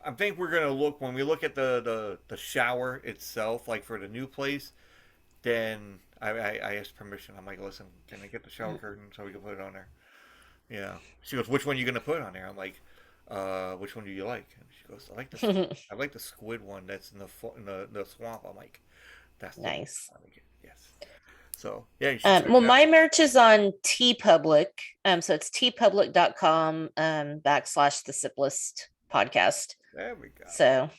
I think we're gonna look when we look at the shower itself, like for the new place. Then I asked permission. I'm like, listen, can I get the shower curtain so we can put it on there? Yeah. She goes, which one are you gonna put on there? I'm like, which one do you like? And she goes, I like the squid one that's in the swamp. I'm like, that's the one Nice. I like it. Yes. So yeah, you should check Well, it out. my merch is on TeePublic. So it's tpublic.com / the Siplist podcast. There we go. So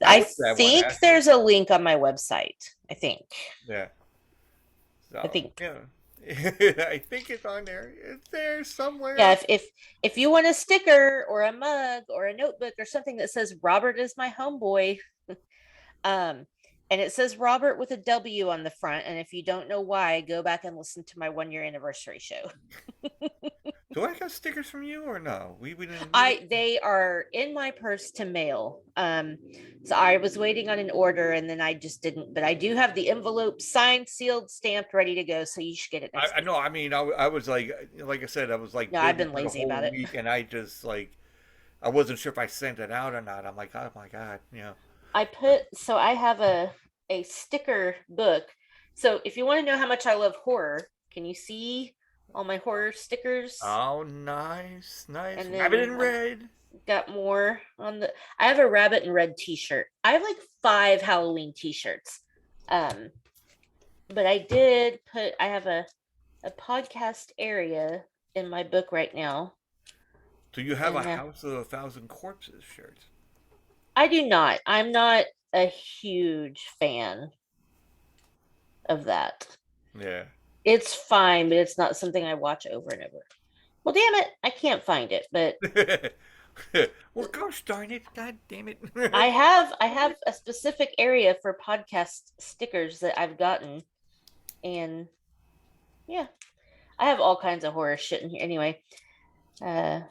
I I wish that one think actually. there's a link on my website. I think. Yeah. I So think. yeah. I think it's on there. It's there Yeah, somewhere. if you want a sticker or a mug or a notebook or something that says Robert is my homeboy, um, and it says Robert with a W on the front. And if you don't know why, go back and listen to my 1 year anniversary show. Do I got stickers from you or no? We didn't. They are in my purse to mail. So I was waiting on an order and then I just didn't, but I do have the envelope signed, sealed, stamped, ready to go. So you should get it next I week. know. I mean, I was like I said, I was like No, I've busy been for the lazy whole about it. week, and I just like I wasn't sure if I sent it out or not. I'm like, oh my god, I have a sticker book. So if you want to know how much I love horror, Can you see all my horror stickers? Oh, nice, nice. And Rabbit then in I've red. got more on the. I have a rabbit and red T-shirt. I have like 5 Halloween T-shirts. Um, but I did put. I have a podcast area in my book right now, Do you have a and House of a Thousand Corpses shirt? I do not. I'm not a huge fan of that. Yeah. It's fine, but it's not something I watch over and over. Well, damn it, I can't find it, but Well, gosh darn it! God damn it! I have a specific area for podcast stickers that I've gotten, and yeah, I have all kinds of horror shit in here. Anyway, uh,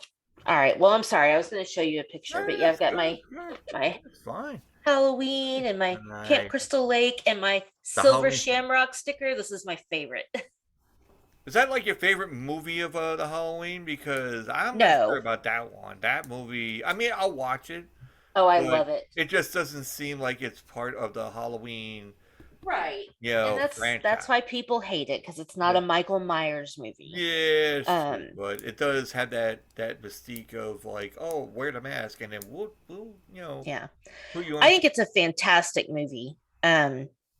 all right. Well, I'm sorry, I was going to show you a picture, but yeah, That's I've got good. my Good. my That's fine. Halloween and my Camp Nice. Crystal Lake and my The Silver Halloween. Shamrock sticker. This is my favorite. Is that like your favorite movie of the Halloween? Because I'm not sure No, about that one. That movie. I mean, I'll watch it, oh, I but love it. it just doesn't seem like it's part of the Halloween, Right. you And know, that's franchise. why people hate it because it's not Yeah, a Michael Myers movie. yeah, it's true, Um, but it does have that mystique of like, oh, wear the mask, and then we'll yeah. put you I on. think it's a fantastic movie.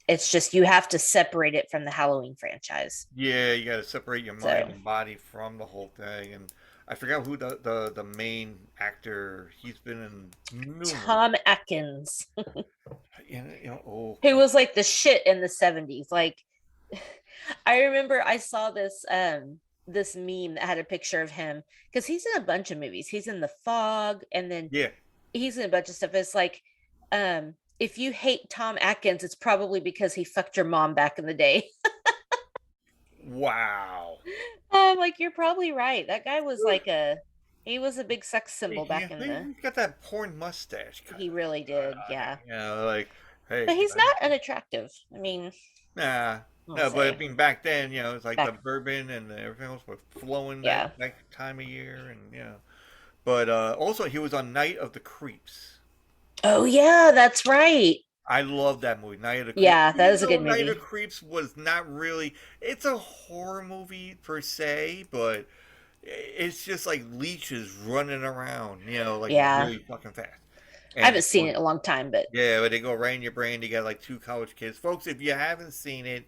It's just you have to separate it from the Halloween franchise. Yeah, you got to separate your mind So and body from the whole thing. And I forgot who the main actor. He's been in numerous. Tom Atkins, Oh, who was like the shit in the 70s. Like I remember I saw this meme that had a picture of him because he's in a bunch of movies. He's in The Fog, and then yeah. he's in a bunch of stuff. It's like, if you hate Tom Atkins, it's probably because he fucked your mom back in the day. Wow. I'm like, you're probably right. That guy was like he was a big sex symbol Yeah, back in the. he's got that porn mustache kind He of really did, yeah. like, hey, But he's not unattractive. I mean, nah. I'll No, but I say mean, back then, it's like the back, bourbon and everything else was flowing yeah. that time of year, and yeah. But also, he was on Night of the Creeps. Oh yeah, that's right. I love that movie, Night of the Creeps. Yeah, that Even is a though good Night of the movie. Creeps was not really, it's a horror movie per se, but it's just like leeches running around, like Yeah. really fucking fast. I And haven't seen it in a long time, but yeah, but they go right in your brain. You got like two college kids, folks. If you haven't seen it,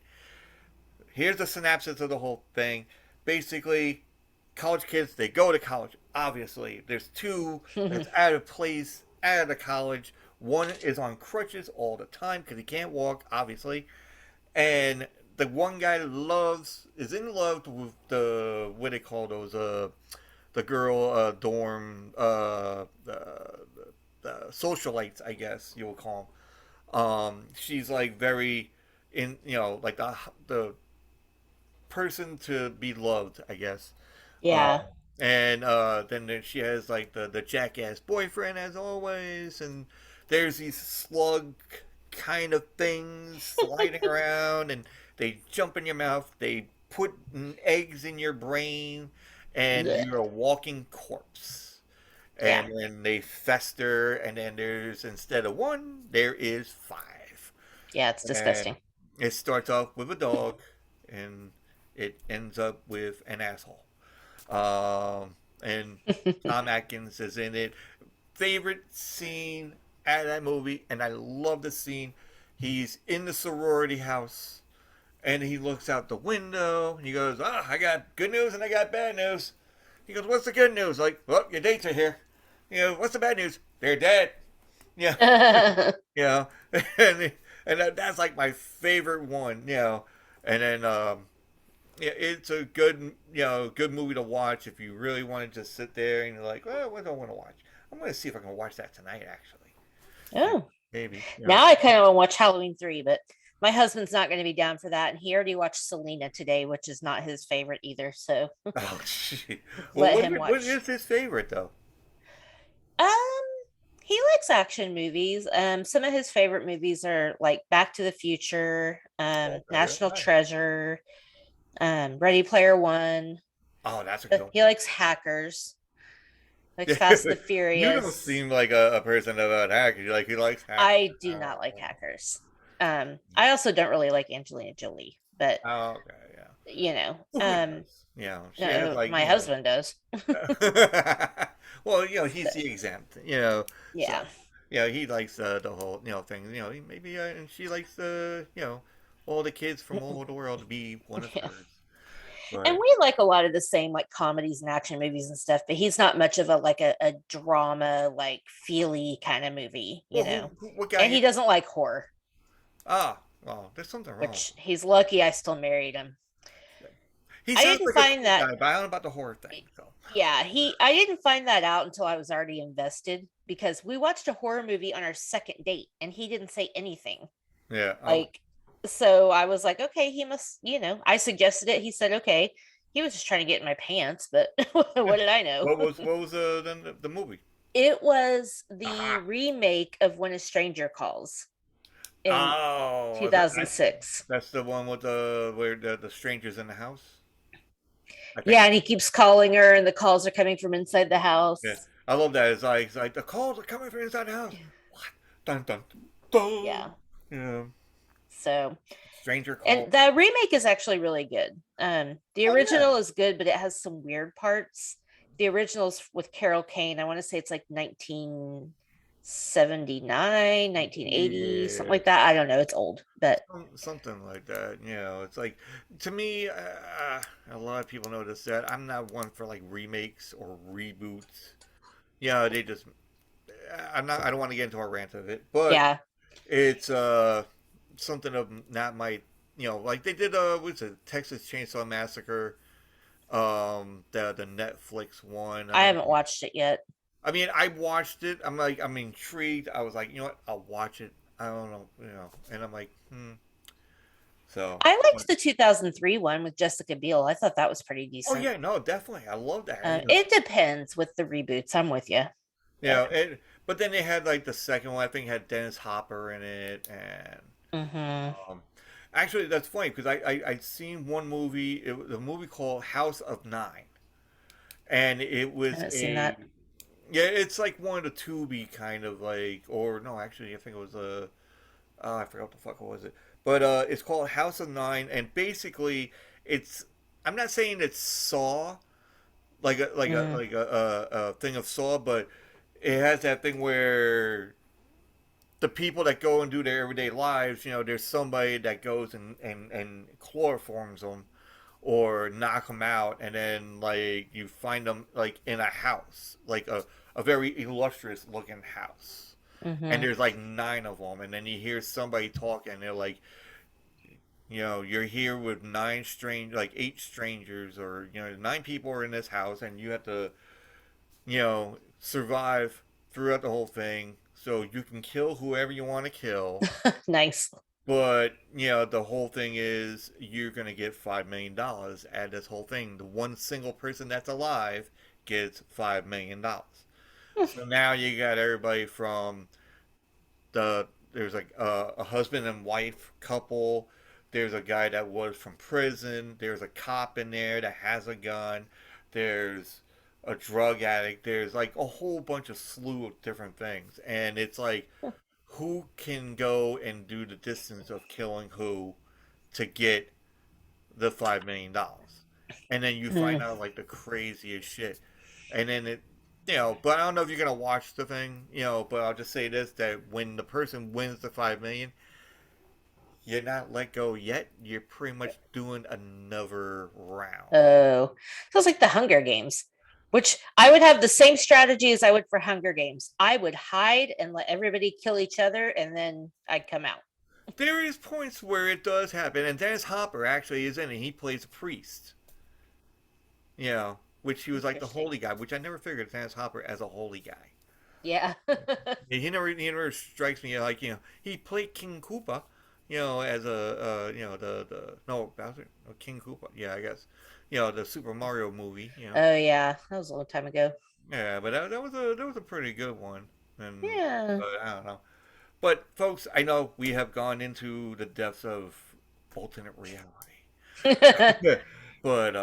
here's the synopsis of the whole thing. Basically, college kids, they go to college. Obviously, there's two that's out of place, out of the college. One is on crutches all the time because he can't walk, obviously. And the one guy is in love with the, what they call those, the girl dorm, the socialites, I guess you will call them. She's like very like the person to be loved, I guess. Uh, yeah. and then she has like the jackass boyfriend as always, and there's these slug kind of things sliding around, and they jump in your mouth. They put eggs in your brain, and Blech. you're a walking corpse. Yeah. And then they fester, and then there's instead of one, there is five. Yeah, it's And disgusting. it starts off with a dog, and it ends up with an asshole. And Tom Atkins is in it. Favorite scene out of that movie, and I love the scene. He's in the sorority house, and he looks out the window, and he goes, I got good news and I got bad news. He goes, what's the good news? Like, well, your dates are here. What's the bad news? They're dead. Yeah. you know, and that's like my favorite one, and then yeah, it's a good good movie to watch if you really want to just sit there and you're like, well, what do I want to watch? I'm going to see if I can watch that tonight, actually. Oh, Maybe. now I kind of want to watch Halloween 3, but my husband's not going to be down for that. And he already watched Selena today, which is not his favorite either. So Oh, shit. Well, let him what watch. is his favorite though? Um, he likes action movies. Some of his favorite movies are like Back to the Future, Okay, National nice. Treasure, Ready Player One. Oh, that's a good He one. likes hackers, likes Fast and the You don't Furious. seem like a person about hackers. He likes hackers. I do not like hackers. I also don't really like Angelina Jolie, but Oh, okay, yeah. you know. Well, who does? She has No, like, my husband does. well, So, he's the exempt, yeah. so he likes the whole thing, maybe and she likes the all the kids from all over the world to be one of Yeah. hers, And but we like a lot of the same like comedies and action movies and stuff, but he's not much of a drama, like feely kind of movie, well, what got And you? he doesn't like horror, Well, there's something wrong. which he's lucky I still married him. He I sounds didn't like a find cool that guy, but I don't know about the horror thing. So yeah, I didn't find that out until I was already invested because we watched a horror movie on our second date and he didn't say anything. yeah, Like, so I was like, okay, he must, I suggested it. He said, okay. He was just trying to get in my pants, but what did I know? what was then the movie? It was the Aha. remake of When a Stranger Calls in Oh, 2006. that's the one with the where the strangers in the house. I think. Yeah, and he keeps calling her, and the calls are coming from inside the Yeah, house. I love that. It's like the calls are coming from inside the house. What? Dun dun dun. Yeah. Yeah. So, Stranger and call. the remake is actually really good. The Oh yeah. original is good, but it has some weird parts. The original's with Carol Kane. I want to say it's like 1979, 1980, something Yeah. like that. I don't know. It's old, but Something like that. It's like to me, a lot of people notice that I'm not one for like remakes or reboots. They just. I'm not. I don't want to get into a rant of it, but yeah. it's something of not my. Like they did what's it, Texas Chainsaw Massacre, the Netflix one. I haven't watched it yet. I mean, I watched it. I'm like, I'm intrigued. I was like, you know what? I'll watch it. I don't know, and I'm like, hmm. So, I liked the 2003 one with Jessica Biel. I thought that was pretty oh decent. yeah, no, definitely, I love that. It depends with the reboots. I'm with you. But But then they had like the second one. I think had Dennis Hopper in it, and hmm um, actually, that's funny because I'd seen one movie. It was a movie called House of Nine, and it I was haven't seen a that. yeah, it's like one of the Tubi kind of like, or no, actually, I think it was I forgot what the fuck was it, but it's called House of Nine, and basically, it's I'm not saying it's Saw like a like a Mm. like a thing of Saw, but it has that thing where the people that go and do their everyday lives, there's somebody that goes and chloroforms them or knock them out, and then like you find them like in a house, like a very illustrious looking house, and Hmm. there's like nine of them, and then you hear somebody talking, and they're like, you're here with like eight strangers, or nine people are in this house, and you have to, survive throughout the whole thing. So you can kill whoever you want to kill, Nice. but the whole thing is you're gonna get $5 million at this whole thing. The one single person that's alive gets $5 million. So now you got everybody from there's like a husband and wife couple. There's a guy that was from prison. There's a cop in there that has a gun. There's a drug addict. There's like a whole bunch of slew of different things, and it's like who can go and do the distance of killing who to get the $5 million, and then you find Mm. out like the craziest shit, and then But I don't know if you're gonna watch the thing, But I'll just say this: that when the person wins the 5 million, you're not let go yet. You're pretty much doing another round. Oh, sounds like the Hunger Games, which I would have the same strategy as I would for Hunger Games. I would hide and let everybody kill each other, and then I'd come out. There is points where it does happen, and Dennis Hopper actually is in it. He plays a priest, which he was like the Interesting. holy guy, which I never figured Dennis Hopper as a holy guy. Yeah. Yeah, he never strikes me like he played King Koopa, as a the no Bowser no King Koopa, yeah, I guess, the Super Mario movie, Oh yeah, that was a long time ago. yeah, but that was a pretty good one, and Yeah. but I don't know, but folks, I know we have gone into the depths of alternate reality, Yeah, but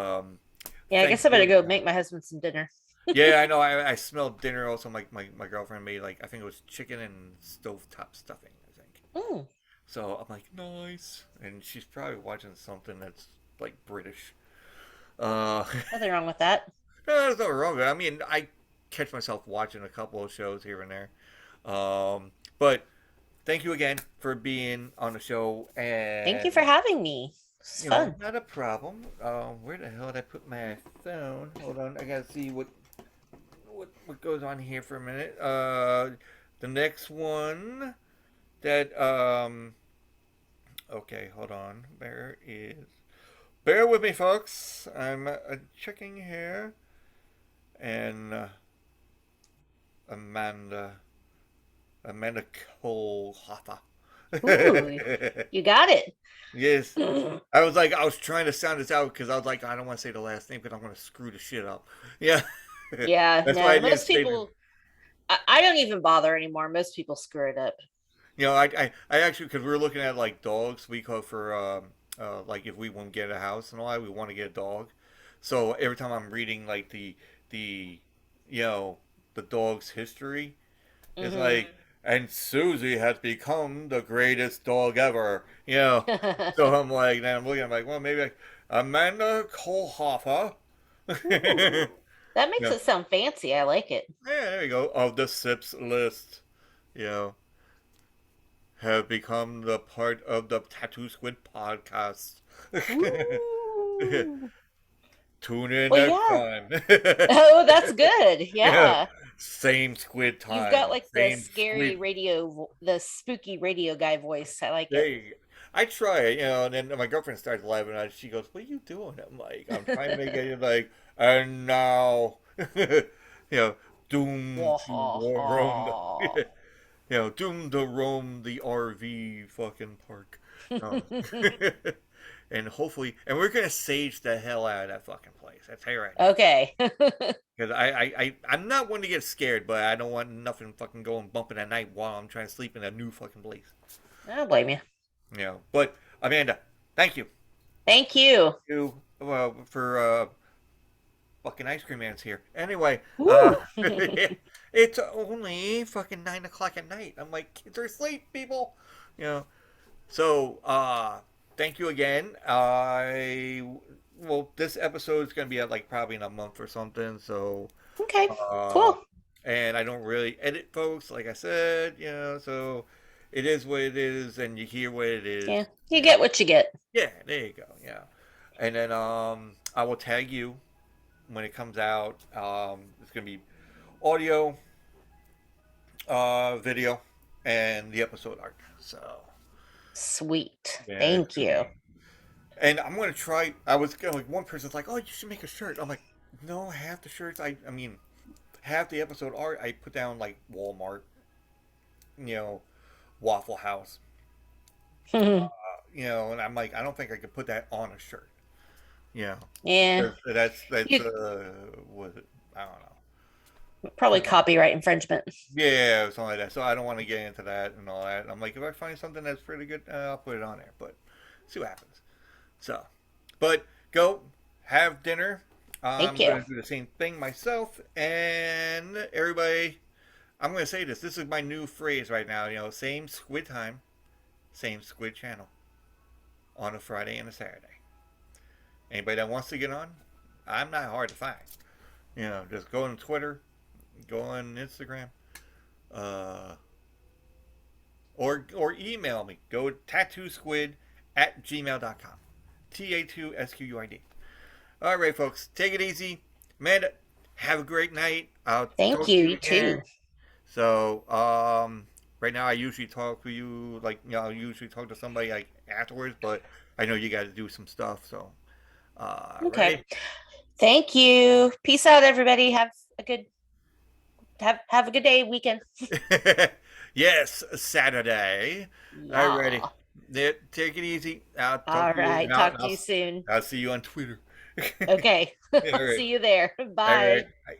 I guess I better thankfully, go make my husband some dinner. yeah, I know. I smelled dinner also. My girlfriend made like I think it was chicken and stovetop stuffing. I think. Mm. So I'm like, nice. And she's probably watching something that's like British. Uh, Nothing wrong with that. no, there's nothing wrong with it. I mean, I catch myself watching a couple of shows here and there. But thank you again for being on the show, Thank you for and having me. It's fun. not a problem. Where the hell did I put my phone? Hold on, I gotta see what goes on here for a minute. The next one that okay, hold on. Bear with me, folks. I'm checking here, and Amanda Amanda Kohlhofer. Ooh, you got it. Yes. I was trying to sound this out because I was like, I don't want to say the last name because I'm going to screw the shit up. Yeah. Yeah, That's why I no, didn't most say the, people, I don't even bother anymore. Most people screw it up. I actually, because we were looking at like dogs, we call for, like if we want to get a house and all that, we want to get a dog. So every time I'm reading like the, you know, the dog's history, it's Hmm. like, and Susie has become the greatest dog ever. So I'm like, then I'm looking, I'm like, well, maybe Amanda Kohlhofer. Ooh, that makes Yeah, it sound fancy. I like it. there you go. Of the SIPs list, you know, have become the part of the Tattoo Squid podcast. Ooh. Tune in Well, next yeah. time. Oh, that's good. Yeah, Yeah. same squid You've got time, like the same scary squid. radio, the spooky radio guy voice. I like There it. you go. I try it, and then my girlfriend starts laughing at it. She goes, "What are you doing?" I'm like, "I'm trying to make it like, and now, doom to roam the, doom to roam the RV fucking park, um, and hopefully, and we're gonna sage the hell out of that fucking place. I tell you right now, Okay. because I'm not one to get scared, but I don't want nothing fucking going bumping at night while I'm trying to sleep in a new fucking place. I don't blame you. But Amanda, thank you. Thank you. You for fucking ice cream man's here. Anyway, Woo. it's only fucking 9 o'clock at night. I'm like, kids are asleep, people. You know. So thank you again. This episode is gonna be out like probably in a month or something. So Okay. uh, Cool. and I don't really edit, folks. Like I said, so it is what it is, and you hear what it is. Yeah. You get what you get. Yeah, there you go. Yeah, and then I will tag you when it comes out. It's gonna be audio, video, and the episode art. So Sweet. yeah, it's Thank gonna you. be. And I'm gonna try. I was gonna, like one person's like, "Oh, you should make a shirt." I'm like, "No, half the shirts. I mean, half the episode art I put down like Walmart, you know, Waffle House, and I'm like, I don't think I could put that on a shirt. Yeah, Yeah. that's You what I don't know. probably Yeah, copyright infringement. yeah, something like that. So I don't want to get into that and all that. And I'm like, if I find something that's pretty good, I'll put it on there. But see what happens. So, but go have dinner. Thank I'm you. gonna do the same thing myself. And everybody, I'm gonna say this. This is my new phrase right now. Same squid time, same squid channel on a Friday and a Saturday. Anybody that wants to get on, I'm not hard to find. Just go on Twitter, go on Instagram, uh, or email me. Go tattoosquid@gmail.com. TATOSQUID. All right, folks, take it easy. Amanda, have a great night. I'll Thank talk to you. you You too. again. So, right now I usually talk to you like I usually talk to somebody like afterwards, but I know you got to do some stuff. So, Okay. ready? Thank you. Peace out, everybody. A good have a good day, weekend. Yes, Saturday. All righty. Yeah. Take it easy. I'll talk All to you, right. and I'll, Talk to I'll, you soon. I'll see you on Twitter. Okay. All right. See you there. All right. Bye.